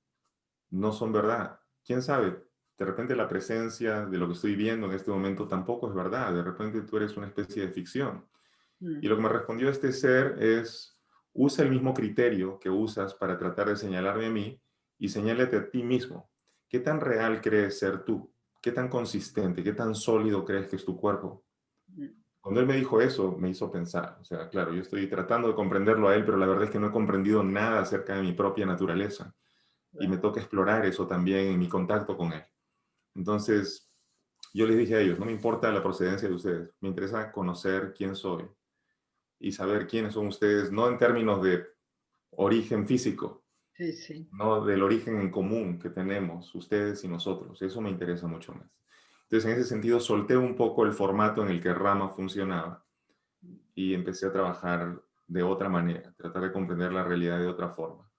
no son verdad. ¿Quién sabe? De repente la presencia de lo que estoy viendo en este momento tampoco es verdad. De repente tú eres una especie de ficción. Y Mm. lo que me respondió este ser es, usa el mismo criterio que usas para tratar de señalarme a mí y señálate a ti mismo. ¿Qué tan real crees ser tú? ¿Qué tan consistente, qué tan sólido crees que es tu cuerpo? Mm. Cuando él me dijo eso, me hizo pensar. O sea, claro, yo estoy tratando de comprenderlo a él, pero la verdad es que no he comprendido nada acerca de mi propia naturaleza. Y me Claro. toca explorar eso también en mi contacto con él. Entonces, yo les dije a ellos, no me importa la procedencia de ustedes, me interesa conocer quién soy y saber quiénes son ustedes, no en términos de origen físico, Sí, sí. no del origen en común que tenemos ustedes y nosotros. Eso me interesa mucho más. Entonces, en ese sentido, solté un poco el formato en el que Rama funcionaba y empecé a trabajar de otra manera, tratar de comprender la realidad de otra forma.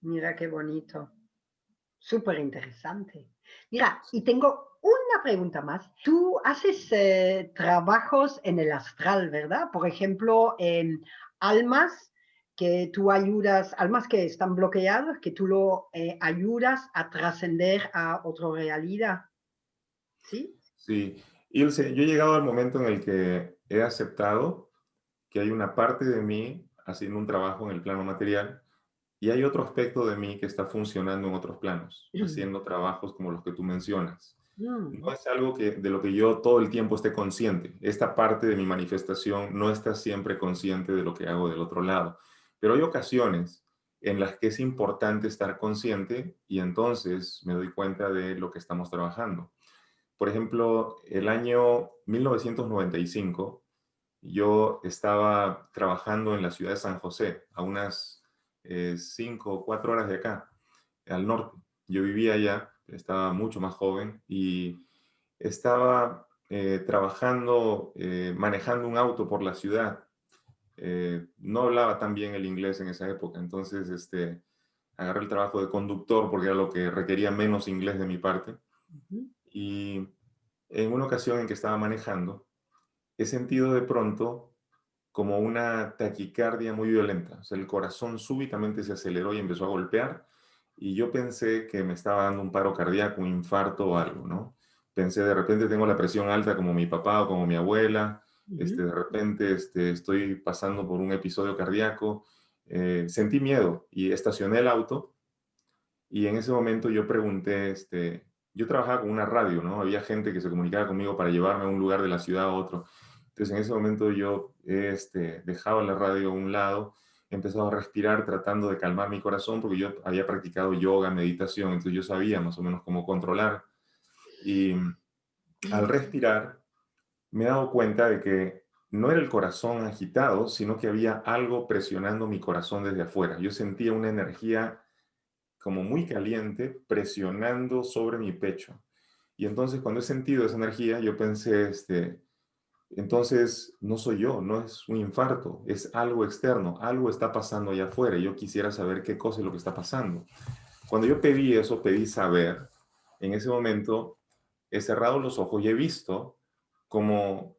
Mira qué bonito. Súper interesante. Mira, y tengo una pregunta más. Tú haces trabajos en el astral, ¿verdad? Por ejemplo, en almas que tú ayudas, almas que están bloqueadas, que tú lo ayudas a trascender a otra realidad. ¿Sí? Sí, Ilse, yo he llegado al momento en el que he aceptado que hay una parte de mí haciendo un trabajo en el plano material y hay otro aspecto de mí que está funcionando en otros planos, haciendo trabajos como los que tú mencionas. No Mm. es algo de lo que yo todo el tiempo esté consciente. Esta parte de mi manifestación no está siempre consciente de lo que hago del otro lado. Pero hay ocasiones en las que es importante estar consciente y entonces me doy cuenta de lo que estamos trabajando. Por ejemplo, el año 1995, yo estaba trabajando en la ciudad de San José, a unas 5 o 4 horas de acá, al norte. Yo vivía allá estaba mucho más joven y estaba trabajando, manejando un auto por la ciudad. No hablaba tan bien el inglés en esa época, entonces agarré el trabajo de conductor porque era lo que requería menos inglés de mi parte. Ujú. Y en una ocasión en que estaba manejando, he sentido de pronto como una taquicardia muy violenta. O sea, el corazón súbitamente se aceleró y empezó a golpear. Y yo pensé que me estaba dando un paro cardíaco, un infarto o algo, ¿no? Pensé, de repente tengo la presión alta como mi papá o como mi abuela. Ujú. De repente estoy pasando por un episodio cardíaco. Sentí miedo y estacioné el auto. Y en ese momento yo pregunté, yo trabajaba con una radio, ¿no? Había gente que se comunicaba conmigo para llevarme a un lugar de la ciudad a otro. Entonces en ese momento yo dejaba la radio a un lado, empezaba a respirar tratando de calmar mi corazón porque yo había practicado yoga, meditación, entonces yo sabía más o menos cómo controlar. Y al respirar me he dado cuenta de que no era el corazón agitado, sino que había algo presionando mi corazón desde afuera. Yo sentía una energía como muy caliente presionando sobre mi pecho. Y entonces cuando he sentido esa energía, yo pensé, entonces no soy yo, no es un infarto, es algo externo, algo está pasando allá afuera. Y yo quisiera saber qué cosa es lo que está pasando. Cuando yo pedí eso, pedí saber, en ese momento he cerrado los ojos y he visto como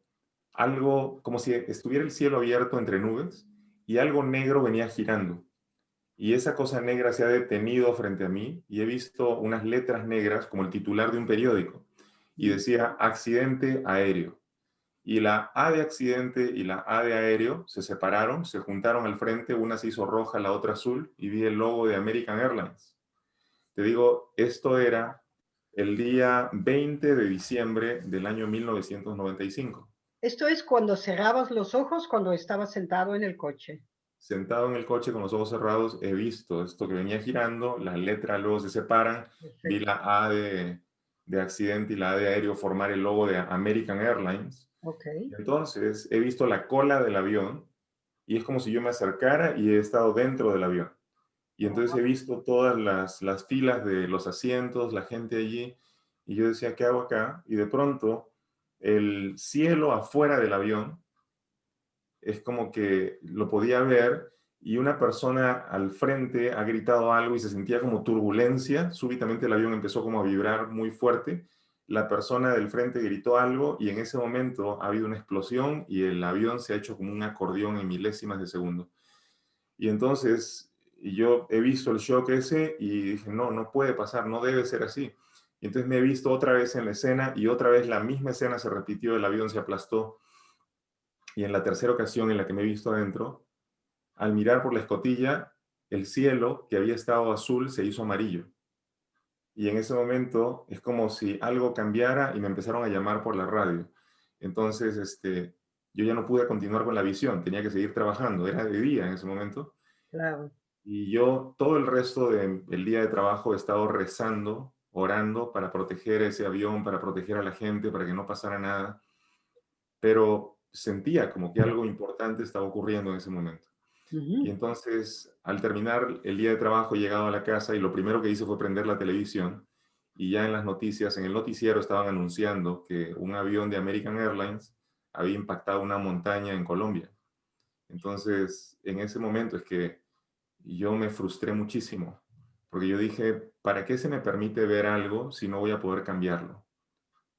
algo, como si estuviera el cielo abierto entre nubes y algo negro venía girando. Y esa cosa negra se ha detenido frente a mí y he visto unas letras negras como el titular de un periódico y decía accidente aéreo. Y la A de accidente y la A de aéreo se separaron, se juntaron al frente, una se hizo roja, la otra azul y vi el logo de American Airlines. Te digo, esto era el día 20 de diciembre del año 1995. Esto es cuando cerrabas los ojos, cuando estabas sentado en el coche. Sentado en el coche con los ojos cerrados, he visto esto que venía girando, las letras luego se separan, vi Perfecto. la A de accidente y la A de aéreo formar el logo de American Airlines. Ok. Y entonces he visto la cola del avión y es como si yo me acercara y he estado dentro del avión. Y entonces he visto todas las filas de los asientos, la gente allí, y yo decía, ¿qué hago acá? Y de pronto el cielo afuera del avión es como que lo podía ver y una persona al frente ha gritado algo y se sentía como turbulencia. Súbitamente el avión empezó como a vibrar muy fuerte. La persona del frente gritó algo y en ese momento ha habido una explosión y el avión se ha hecho como un acordeón en milésimas de segundo. Y entonces yo he visto el shock ese y dije, no, no puede pasar, no debe ser así. Y entonces me he visto otra vez en la escena y otra vez la misma escena se repitió, el avión se aplastó. Y en la tercera ocasión en la que me he visto adentro, al mirar por la escotilla, el cielo que había estado azul se hizo amarillo. Y en ese momento es como si algo cambiara y me empezaron a llamar por la radio. Entonces, yo ya no pude continuar con la visión, tenía que seguir trabajando, era de día en ese momento. Claro. Y yo todo el resto del día de trabajo he estado rezando, orando para proteger ese avión, para proteger a la gente, para que no pasara nada. Pero sentía como que algo importante estaba ocurriendo en ese momento. Y Ujú. entonces, al terminar el día de trabajo, he llegado a la casa y lo primero que hice fue prender la televisión y ya en las noticias, en el noticiero estaban anunciando que un avión de American Airlines había impactado una montaña en Colombia. Entonces, en ese momento es que yo me frustré muchísimo, porque yo dije, ¿para qué se me permite ver algo si no voy a poder cambiarlo?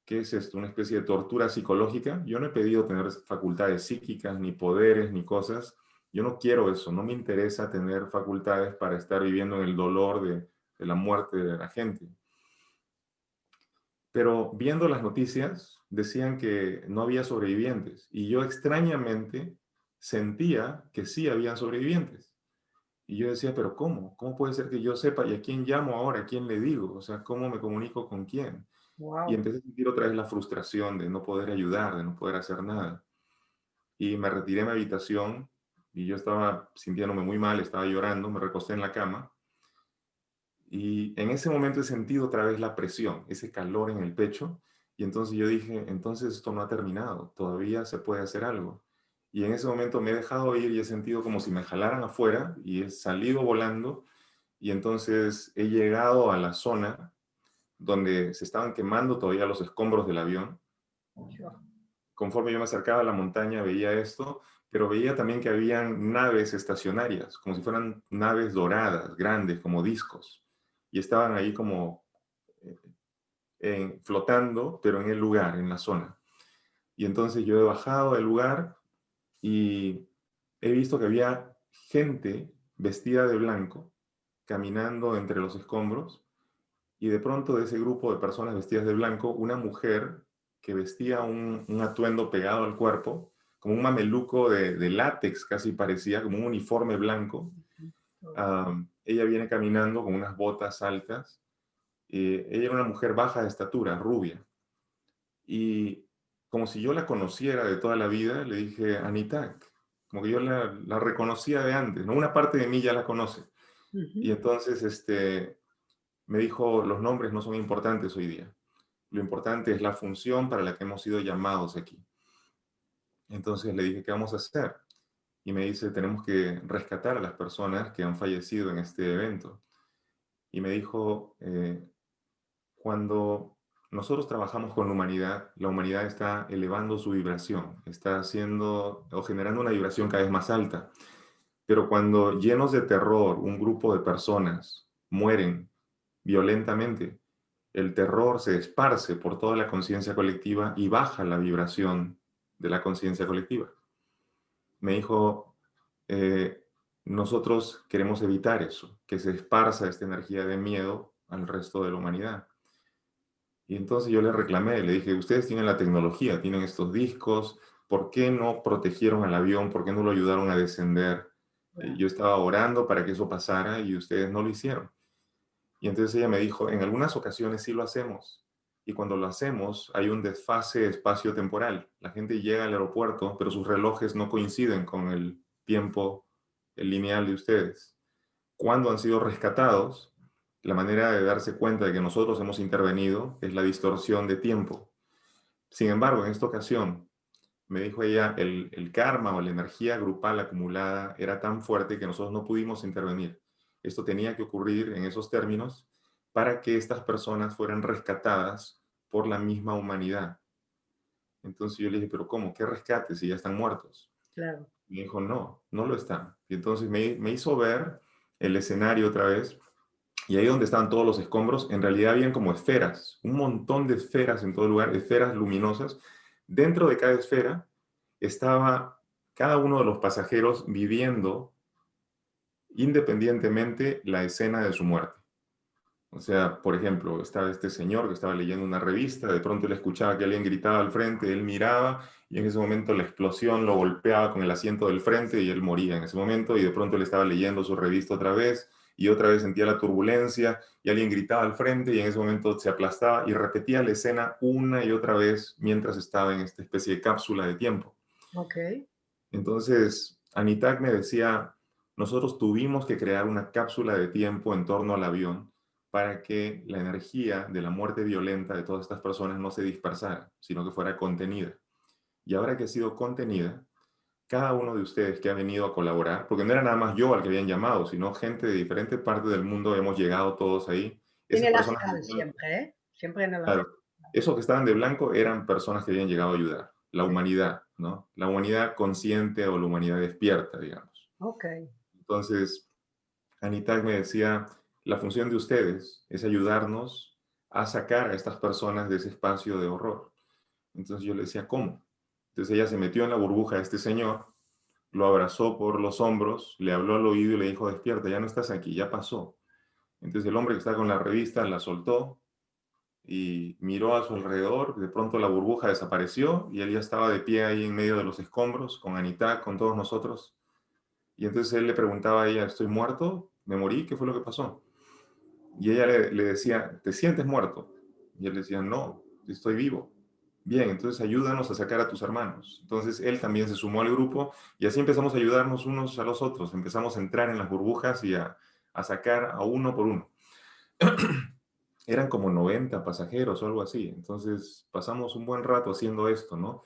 ¿Qué es esto? ¿Una especie de tortura psicológica? Yo no he pedido tener facultades psíquicas, ni poderes, ni cosas. Yo no quiero eso, no me interesa tener facultades para estar viviendo en el dolor de la muerte de la gente. Pero viendo las noticias, decían que no había sobrevivientes y yo extrañamente sentía que sí habían sobrevivientes. Y yo decía, pero ¿cómo? ¿Cómo puede ser que yo sepa y a quién llamo ahora? ¿A quién le digo? O sea, ¿cómo me comunico con quién? Y Wow. empecé a sentir otra vez la frustración de no poder ayudar, de no poder hacer nada. Y me retiré a mi habitación y yo estaba sintiéndome muy mal, estaba llorando, me recosté en la cama y en ese momento he sentido otra vez la presión, ese calor en el pecho y entonces yo dije, entonces esto no ha terminado, todavía se puede hacer algo. Y en ese momento me he dejado ir y he sentido como si me jalaran afuera y he salido volando y entonces he llegado a la zona donde se estaban quemando todavía los escombros del avión. Sure. Conforme yo me acercaba a la montaña veía esto, pero veía también que habían naves estacionarias, como si fueran naves doradas, grandes, como discos, y estaban ahí como flotando, pero en el lugar, en la zona. Y entonces yo he bajado del lugar y he visto que había gente vestida de blanco caminando entre los escombros, y de pronto de ese grupo de personas vestidas de blanco, una mujer que vestía un atuendo pegado al cuerpo, como un mameluco de látex, casi parecía, como un uniforme blanco. Ella viene caminando con unas botas altas. Ella era una mujer baja de estatura, rubia. Y como si yo la conociera de toda la vida, le dije, Anitak, como que yo la reconocía de antes, ¿no? Una parte de mí ya la conoce. Y entonces me dijo, los nombres no son importantes hoy día. Lo importante es la función para la que hemos sido llamados aquí. Entonces le dije, ¿qué vamos a hacer? Y me dice, tenemos que rescatar a las personas que han fallecido en este evento. Y me dijo, cuando nosotros trabajamos con la humanidad está elevando su vibración, está haciendo o generando una vibración cada vez más alta. Pero cuando llenos de terror un grupo de personas mueren violentamente, el terror se esparce por toda la conciencia colectiva y baja la vibración de la conciencia colectiva. Me dijo, eh, nosotros queremos evitar eso, que se esparza esta energía de miedo al resto de la humanidad. Y entonces yo le reclamé, le dije, ustedes tienen la tecnología, tienen estos discos, ¿por qué no protegieron al avión? ¿Por qué no lo ayudaron a descender? Yo estaba orando para que eso pasara y ustedes no lo hicieron. Y entonces ella me dijo, en algunas ocasiones sí lo hacemos. Y cuando lo hacemos hay un desfase espacio-temporal. La gente llega al aeropuerto, pero sus relojes no coinciden con el tiempo, el lineal de ustedes. Cuando han sido rescatados, la manera de darse cuenta de que nosotros hemos intervenido es la distorsión de tiempo. Sin embargo, en esta ocasión, me dijo ella, el karma o la energía grupal acumulada era tan fuerte que nosotros no pudimos intervenir. Esto tenía que ocurrir en esos términos para que estas personas fueran rescatadas por la misma humanidad. Entonces yo le dije, pero ¿cómo? ¿Qué rescate si ya están muertos? Claro. Me dijo, no, no lo están. Y entonces me hizo ver el escenario otra vez. Y ahí donde estaban todos los escombros, en realidad habían como esferas, un montón de esferas en todo el lugar, esferas luminosas. Dentro de cada esfera estaba cada uno de los pasajeros viviendo independientemente la escena de su muerte. O sea, por ejemplo, estaba este señor que estaba leyendo una revista, de pronto él escuchaba que alguien gritaba al frente, él miraba y en ese momento la explosión lo golpeaba con el asiento del frente y él moría en ese momento, y de pronto él estaba leyendo su revista otra vez sentía la turbulencia y alguien gritaba al frente y en ese momento se aplastaba y repetía la escena una y otra vez mientras estaba en esta especie de cápsula de tiempo. Ok. Entonces, Anitak me decía, nosotros tuvimos que crear una cápsula de tiempo en torno al avión para que la energía de la muerte violenta de todas estas personas no se dispersara, sino que fuera contenida. Y ahora que ha sido contenida, cada uno de ustedes que ha venido a colaborar, porque no era nada más yo al que habían llamado, sino gente de diferentes partes del mundo, hemos llegado todos ahí. En Esas el personas de astral blanco, siempre, ¿eh? Siempre en el astral. claro, esos que estaban de blanco eran personas que habían llegado a ayudar, la Sí. humanidad, ¿no? La humanidad consciente o la humanidad despierta, digamos. Ok. Entonces, Anita me decía, la función de ustedes es ayudarnos a sacar a estas personas de ese espacio de horror. Entonces yo le decía, ¿cómo? Entonces ella se metió en la burbuja de este señor, lo abrazó por los hombros, le habló al oído y le dijo, despierta, ya no estás aquí, ya pasó. Entonces el hombre que está con la revista la soltó y miró a su alrededor, de pronto la burbuja desapareció y él ya estaba de pie ahí en medio de los escombros, con Anita, con todos nosotros. Y entonces él le preguntaba a ella, ¿estoy muerto? ¿Me morí? ¿Qué fue lo que pasó? Y ella le decía, ¿te sientes muerto? Y él decía, no, estoy vivo. Bien, entonces ayúdanos a sacar a tus hermanos. Entonces él también se sumó al grupo y así empezamos a ayudarnos unos a los otros. Empezamos a entrar en las burbujas y a sacar a uno por uno. Eran como 90 pasajeros o algo así. Entonces pasamos un buen rato haciendo esto, ¿no?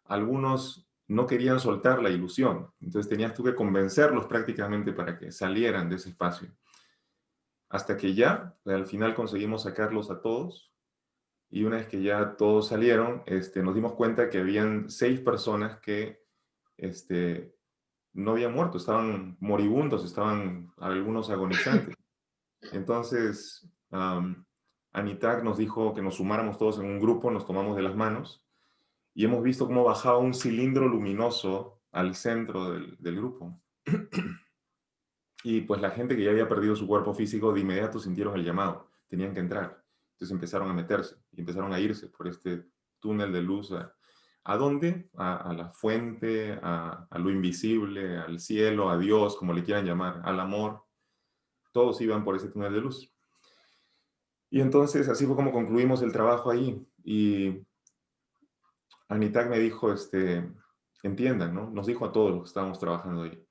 Algunos no querían soltar la ilusión. Entonces tenías tú que convencerlos prácticamente para que salieran de ese espacio. hasta que ya, al final conseguimos sacarlos a todos, y una vez que ya todos salieron, nos dimos cuenta que habían 6 personas que este, no habían muerto, estaban moribundos, estaban algunos agonizantes. Entonces, Anitag nos dijo que nos sumáramos todos en un grupo, nos tomamos de las manos, y hemos visto cómo bajaba un cilindro luminoso al centro del grupo. Y pues la gente que ya había perdido su cuerpo físico de inmediato sintieron el llamado, tenían que entrar. Entonces empezaron a meterse y empezaron a irse por este túnel de luz. ¿A dónde? A la fuente, a lo invisible, al cielo, a Dios, como le quieran llamar, al amor. Todos iban por ese túnel de luz. Y entonces así fue como concluimos el trabajo ahí. Y Anitag me dijo, entiendan, ¿no? Nos dijo a todos los que estábamos trabajando ahí,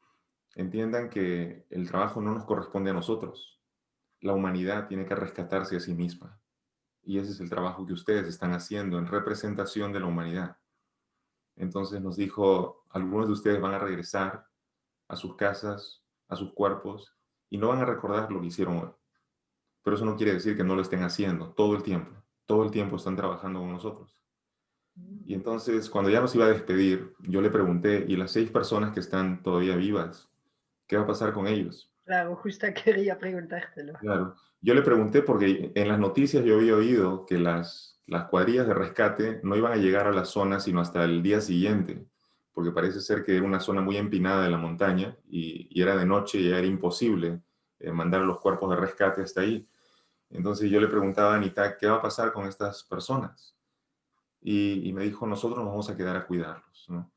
entiendan que el trabajo no nos corresponde a nosotros. La humanidad tiene que rescatarse a sí misma. Y ese es el trabajo que ustedes están haciendo en representación de la humanidad. Entonces nos dijo, algunos de ustedes van a regresar a sus casas, a sus cuerpos, y no van a recordar lo que hicieron hoy. Pero eso no quiere decir que no lo estén haciendo todo el tiempo están trabajando con nosotros. Y entonces, cuando ya nos iba a despedir, yo le pregunté, ¿y las 6 personas que están todavía vivas? ¿Qué va a pasar con ellos? Claro, justo quería preguntártelo. Claro. Yo le pregunté porque en las noticias yo había oído que las cuadrillas de rescate no iban a llegar a la zona sino hasta el día siguiente, porque parece ser que era una zona muy empinada de la montaña y era de noche y era imposible mandar los cuerpos de rescate hasta ahí. Entonces yo le preguntaba a Anita, ¿qué va a pasar con estas personas? Y me dijo, nosotros nos vamos a quedar a cuidarlos, ¿no?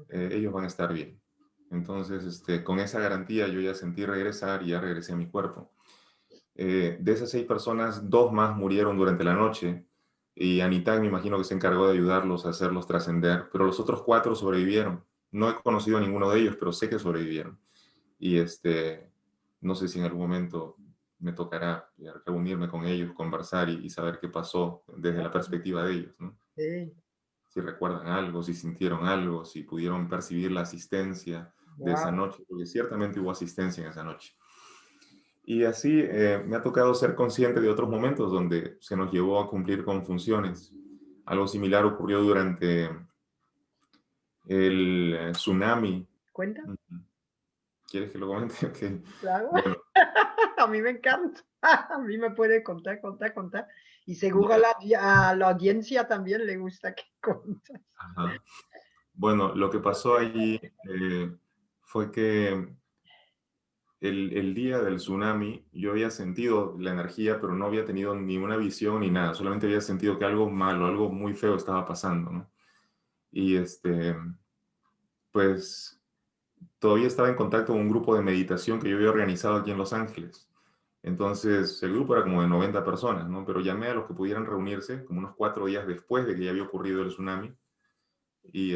Ellos van a estar bien. Entonces, con esa garantía yo ya sentí regresar y ya regresé a mi cuerpo. De esas 6 personas, 2 más murieron durante la noche y Anitag me imagino que se encargó de ayudarlos a hacerlos trascender, pero los otros 4 sobrevivieron. No he conocido a ninguno de ellos, pero sé que sobrevivieron. Y no sé si en algún momento me tocará reunirme con ellos, conversar y saber qué pasó desde la perspectiva de ellos, ¿no? Sí. Si recuerdan algo, si sintieron algo, si pudieron percibir la asistencia de esa Wow. noche, porque ciertamente hubo asistencia en esa noche. Y así me ha tocado ser consciente de otros momentos donde se nos llevó a cumplir con funciones. Algo similar ocurrió durante el tsunami. ¿Cuenta? ¿Quieres que lo comente? Okay. Claro. Bueno, A mí me encanta. A mí me puede contar, contar, contar. Y seguro ya. a la audiencia también le gusta que cuentes. Ajá. Bueno, lo que pasó allí fue que el día del tsunami yo había sentido la energía, pero no había tenido ni una visión ni nada. Solamente había sentido que algo malo, algo muy feo estaba pasando, ¿no? Y pues todavía estaba en contacto con un grupo de meditación que yo había organizado aquí en Los Ángeles. Entonces, el grupo era como de 90 personas, ¿no? Pero llamé a los que pudieran reunirse, como unos 4 días después de que ya había ocurrido el tsunami. Y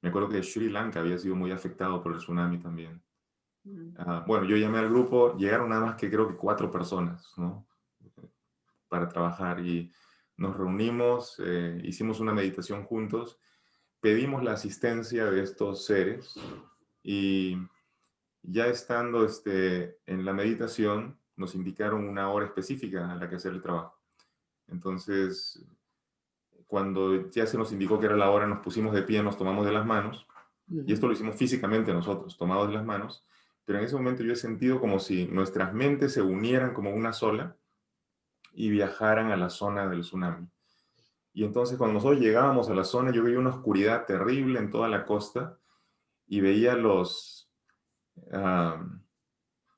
me acuerdo que Sri Lanka había sido muy afectado por el tsunami también. Mm. Bueno, yo llamé al grupo, llegaron nada más que creo que 4 personas, ¿no? Para trabajar y nos reunimos, hicimos una meditación juntos, pedimos la asistencia de estos seres y ya estando en la meditación, nos indicaron una hora específica a la que hacer el trabajo. Entonces, cuando ya se nos indicó que era la hora, nos pusimos de pie, nos tomamos de las manos, y esto lo hicimos físicamente nosotros, tomados de las manos, pero en ese momento yo he sentido como si nuestras mentes se unieran como una sola y viajaran a la zona del tsunami. Y entonces cuando nosotros llegábamos a la zona, yo veía una oscuridad terrible en toda la costa y veía uh,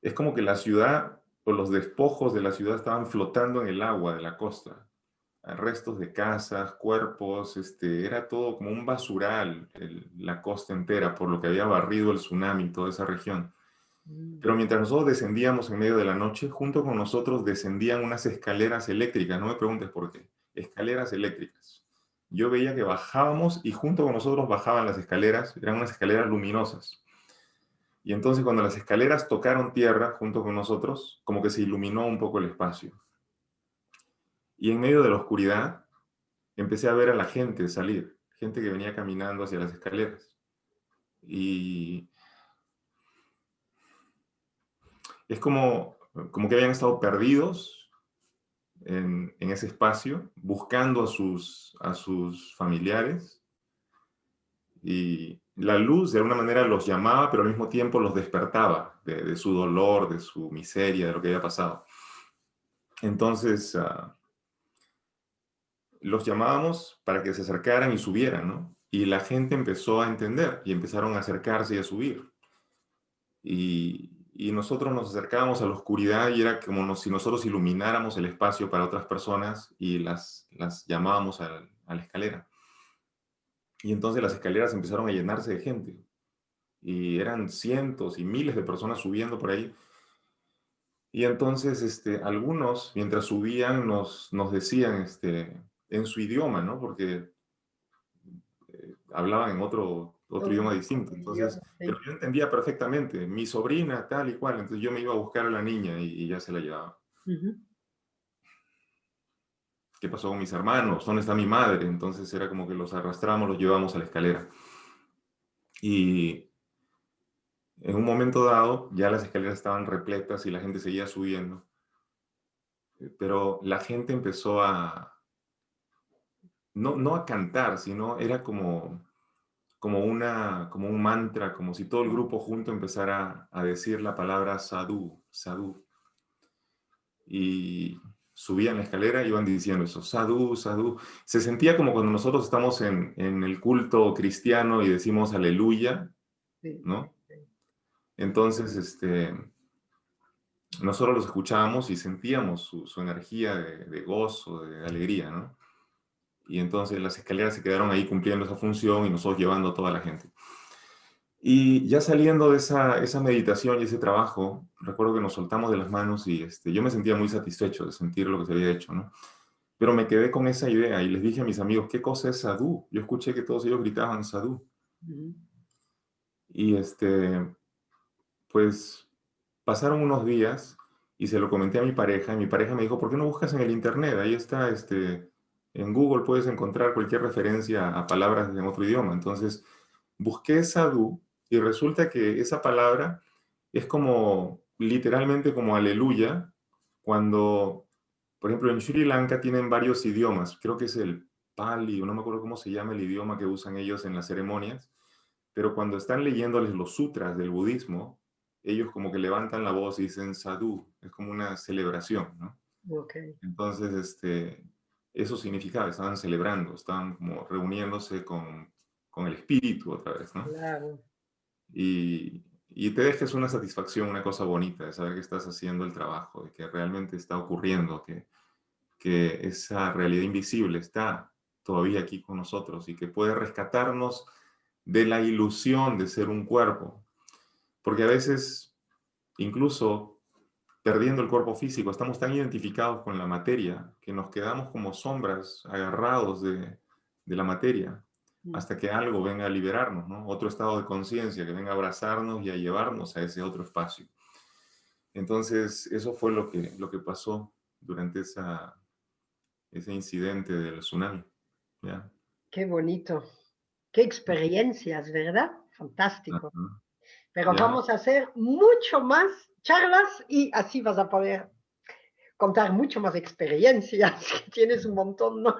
es como que la ciudad o los despojos de la ciudad estaban flotando en el agua de la costa. Restos de casas, cuerpos, era todo como un basural, la costa entera, por lo que había barrido el tsunami, toda esa región. Mm. Pero mientras nosotros descendíamos en medio de la noche, junto con nosotros descendían unas escaleras eléctricas, no me preguntes por qué, escaleras eléctricas. Yo veía que bajábamos y junto con nosotros bajaban las escaleras, eran unas escaleras luminosas. Y entonces cuando las escaleras tocaron tierra junto con nosotros, como que se iluminó un poco el espacio. Y en medio de la oscuridad empecé a ver a la gente salir, gente que venía caminando hacia las escaleras. Y es como como que habían estado perdidos en ese espacio, buscando a sus familiares, y la luz de alguna manera los llamaba, pero al mismo tiempo los despertaba de su dolor, de su miseria, de lo que había pasado. Entonces, los llamábamos para que se acercaran y subieran, ¿no? Y la gente empezó a entender y empezaron a acercarse y a subir. Y nosotros nos acercábamos a la oscuridad y era como si nosotros ilumináramos el espacio para otras personas y las llamábamos a la escalera. Y entonces las escaleras empezaron a llenarse de gente. Y eran cientos y miles de personas subiendo por ahí. Y entonces algunos, mientras subían, nos decían en su idioma, ¿no? Porque hablaban en otro idioma distinto. Entonces, pero Sí. yo entendía perfectamente, mi sobrina, tal y cual. Entonces yo me iba a buscar a la niña y ya se la llevaba. Ujú. ¿Qué pasó con mis hermanos? ¿Dónde está mi madre? Entonces era como que los arrastramos, los llevamos a la escalera. Y en un momento dado, ya las escaleras estaban repletas y la gente seguía subiendo. Pero la gente empezó no a cantar, sino era como un mantra, como si todo el grupo junto empezara a decir la palabra sadhu, sadhu. Y subían la escalera y iban diciendo eso, sadhu, sadhu. Se sentía como cuando nosotros estamos en el culto cristiano y decimos aleluya, Sí, ¿no? sí. Entonces, nosotros los escuchábamos y sentíamos su energía de gozo, de alegría, ¿no? Y entonces las escaleras se quedaron ahí cumpliendo esa función y nosotros llevando a toda la gente. Y ya saliendo de esa meditación y ese trabajo, recuerdo que nos soltamos de las manos y yo me sentía muy satisfecho de sentir lo que se había hecho, ¿no? Pero me quedé con esa idea y les dije a mis amigos, ¿qué cosa es sadhu? Yo escuché que todos ellos gritaban sadhu. Ujú. Y pues pasaron unos días y se lo comenté a mi pareja y mi pareja me dijo, ¿por qué no buscas en el internet? Ahí está, en Google puedes encontrar cualquier referencia a palabras en otro idioma. Entonces busqué sadhu y resulta que esa palabra es como literalmente como aleluya cuando, por ejemplo, en Sri Lanka tienen varios idiomas, creo que es el Pali, o no me acuerdo cómo se llama el idioma que usan ellos en las ceremonias, pero cuando están leyéndoles los sutras del budismo, ellos como que levantan la voz y dicen sadhu, es como una celebración, ¿no? Ok, Entonces, eso significaba, estaban celebrando, estaban como reuniéndose con el espíritu otra vez, ¿no? claro. Y te dejes una satisfacción, una cosa bonita de saber que estás haciendo el trabajo, de que realmente está ocurriendo, que esa realidad invisible está todavía aquí con nosotros y que puede rescatarnos de la ilusión de ser un cuerpo. Porque a veces, incluso perdiendo el cuerpo físico, estamos tan identificados con la materia que nos quedamos como sombras agarrados de la materia Mm. hasta que algo venga a liberarnos, ¿no? Otro estado de conciencia que venga a abrazarnos y a llevarnos a ese otro espacio. Entonces, eso fue lo que pasó durante ese incidente del tsunami. ¿Ya? Qué bonito. Qué experiencias, ¿verdad? Fantástico. Ajá. Pero ¿Ya? vamos a hacer mucho más charlas y así vas a poder contar mucho más experiencias, que tienes un montón, ¿no?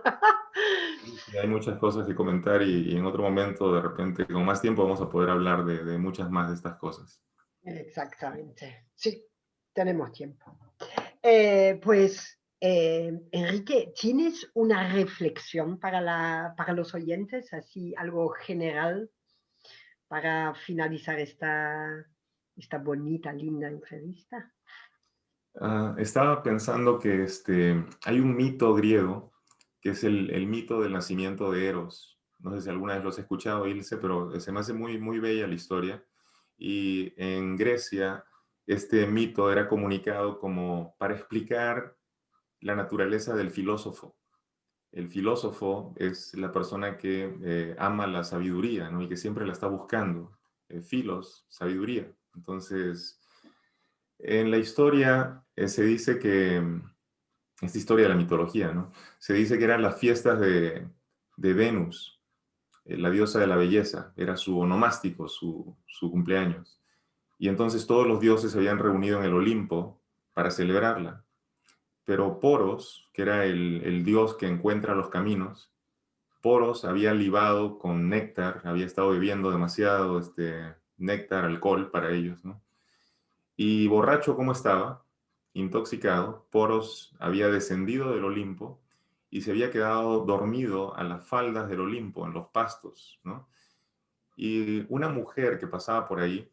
Sí, hay muchas cosas que comentar y en otro momento, de repente, con más tiempo, vamos a poder hablar de muchas más de estas cosas. Exactamente. Sí, tenemos tiempo. Pues, Enrique, ¿tienes una reflexión para los oyentes, así algo general, para finalizar esta bonita, linda entrevista? Estaba pensando que hay un mito griego que es el mito del nacimiento de Eros. No sé si alguna vez lo has escuchado, Ilse, pero se me hace muy, muy bella la historia. Y en Grecia, este mito era comunicado como para explicar la naturaleza del filósofo. El filósofo es la persona que ama la sabiduría, ¿no? Y que siempre la está buscando. Filos, sabiduría. Entonces, en la historia se dice que, esta historia de la mitología, ¿no? Se dice que eran las fiestas de Venus, la diosa de la belleza, era su onomástico, su cumpleaños. Y entonces todos los dioses se habían reunido en el Olimpo para celebrarla. Pero Poros, que era el dios que encuentra los caminos, Poros había libado con néctar, había estado bebiendo demasiado néctar, alcohol para ellos, ¿no? Y borracho como estaba, intoxicado, Poros había descendido del Olimpo y se había quedado dormido a las faldas del Olimpo, en los pastos, ¿no? Y una mujer que pasaba por ahí,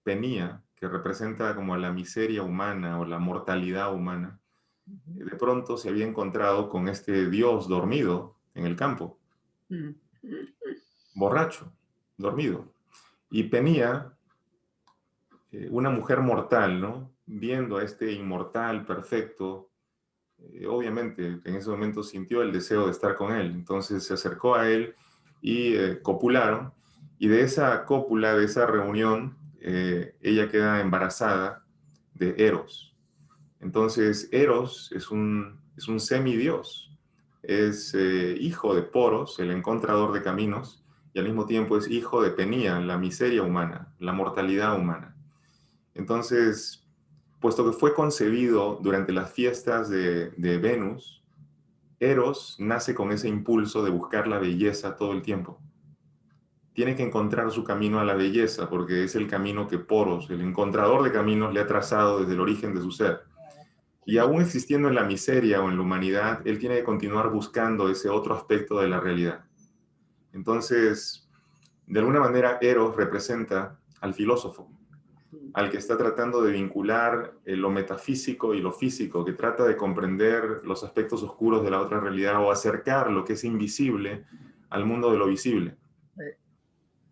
Penía, que representa como la miseria humana o la mortalidad humana, de pronto se había encontrado con este dios dormido en el campo, borracho, dormido. Y Penía, una mujer mortal, ¿no? Viendo a este inmortal perfecto, obviamente en ese momento sintió el deseo de estar con él. Entonces se acercó a él y copularon. Y de esa cópula, de esa reunión, ella queda embarazada de Eros. Entonces Eros es un semidios, es hijo de Poros, el encontrador de caminos, y al mismo tiempo es hijo de Penía, la miseria humana, la mortalidad humana. Entonces, puesto que fue concebido durante las fiestas de Venus, Eros nace con ese impulso de buscar la belleza todo el tiempo. Tiene que encontrar su camino a la belleza porque es el camino que Poros, el encontrador de caminos, le ha trazado desde el origen de su ser. Y aún existiendo en la miseria o en la humanidad, él tiene que continuar buscando ese otro aspecto de la realidad. Entonces, de alguna manera, Eros representa al filósofo, al que está tratando de vincular lo metafísico y lo físico, que trata de comprender los aspectos oscuros de la otra realidad o acercar lo que es invisible al mundo de lo visible.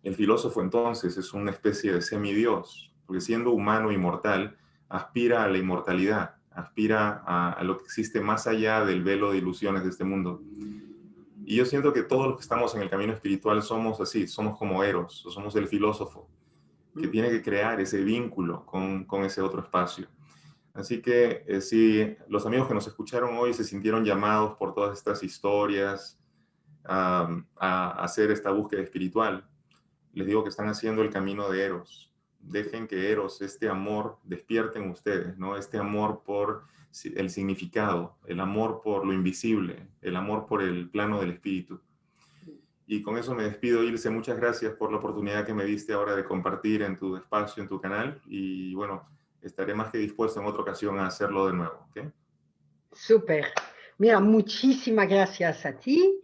El filósofo entonces es una especie de semidios, porque siendo humano y mortal, aspira a la inmortalidad, aspira a lo que existe más allá del velo de ilusiones de este mundo. Y yo siento que todos los que estamos en el camino espiritual somos así, somos como Eros, o somos el filósofo, que tiene que crear ese vínculo con ese otro espacio. Así que si los amigos que nos escucharon hoy se sintieron llamados por todas estas historias a hacer esta búsqueda espiritual, les digo que están haciendo el camino de Eros. Dejen que Eros, este amor, despierte en ustedes, ¿no? Este amor por el significado, el amor por lo invisible, el amor por el plano del espíritu. Y con eso me despido, Ilse. Muchas gracias por la oportunidad que me diste ahora de compartir en tu espacio, en tu canal. Y bueno, estaré más que dispuesto en otra ocasión a hacerlo de nuevo. ¿Okay? Súper. Mira, muchísimas gracias a ti.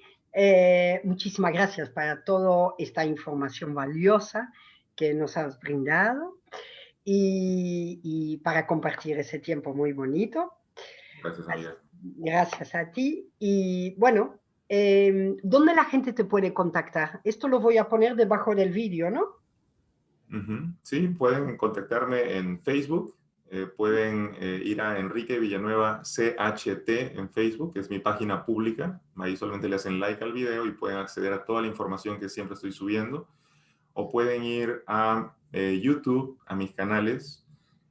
Muchísimas gracias para toda esta información valiosa que nos has brindado y para compartir ese tiempo muy bonito. Gracias, amiga. Gracias a ti. Y bueno, ¿dónde la gente te puede contactar? Esto lo voy a poner debajo del vídeo, ¿no? Sí, pueden contactarme en Facebook. Pueden ir a Enrique Villanueva CHT en Facebook, que es mi página pública. Ahí solamente le hacen like al video y pueden acceder a toda la información que siempre estoy subiendo. O pueden ir a YouTube, a mis canales,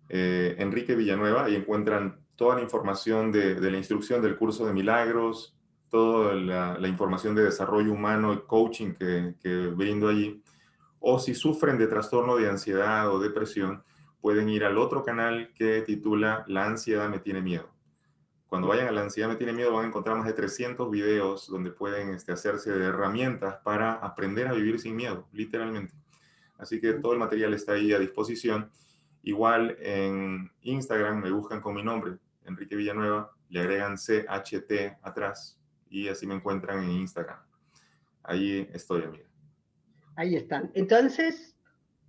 Enrique Villanueva, y encuentran toda la información de la instrucción del curso de milagros, toda la información de desarrollo humano y coaching que brindo allí. O si sufren de trastorno de ansiedad o depresión, pueden ir al otro canal que titula La ansiedad me tiene miedo. Cuando vayan a La ansiedad me tiene miedo van a encontrar más de 300 videos donde pueden hacerse de herramientas para aprender a vivir sin miedo, literalmente. Así que todo el material está ahí a disposición. Igual en Instagram me buscan con mi nombre, Enrique Villanueva, le agregan CHT atrás y así me encuentran en Instagram. Ahí estoy, amiga. Ahí están. Entonces,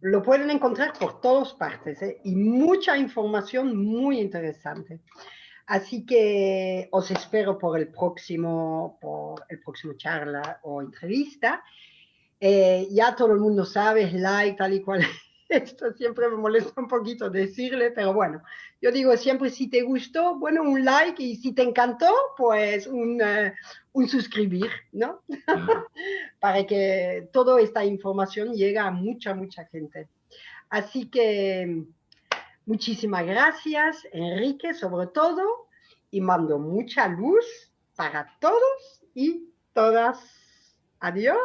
lo pueden encontrar por todas partes, ¿eh? Y mucha información muy interesante. Así que os espero por el próximo charla o entrevista. Ya todo el mundo sabe, like, tal y cual. Esto siempre me molesta un poquito decirle, pero bueno, yo digo siempre, si te gustó, bueno, un like, y si te encantó, pues un suscribir, ¿no? Para que toda esta información llegue a mucha, mucha gente. Así que muchísimas gracias, Enrique, sobre todo, y mando mucha luz para todos y todas. Adiós.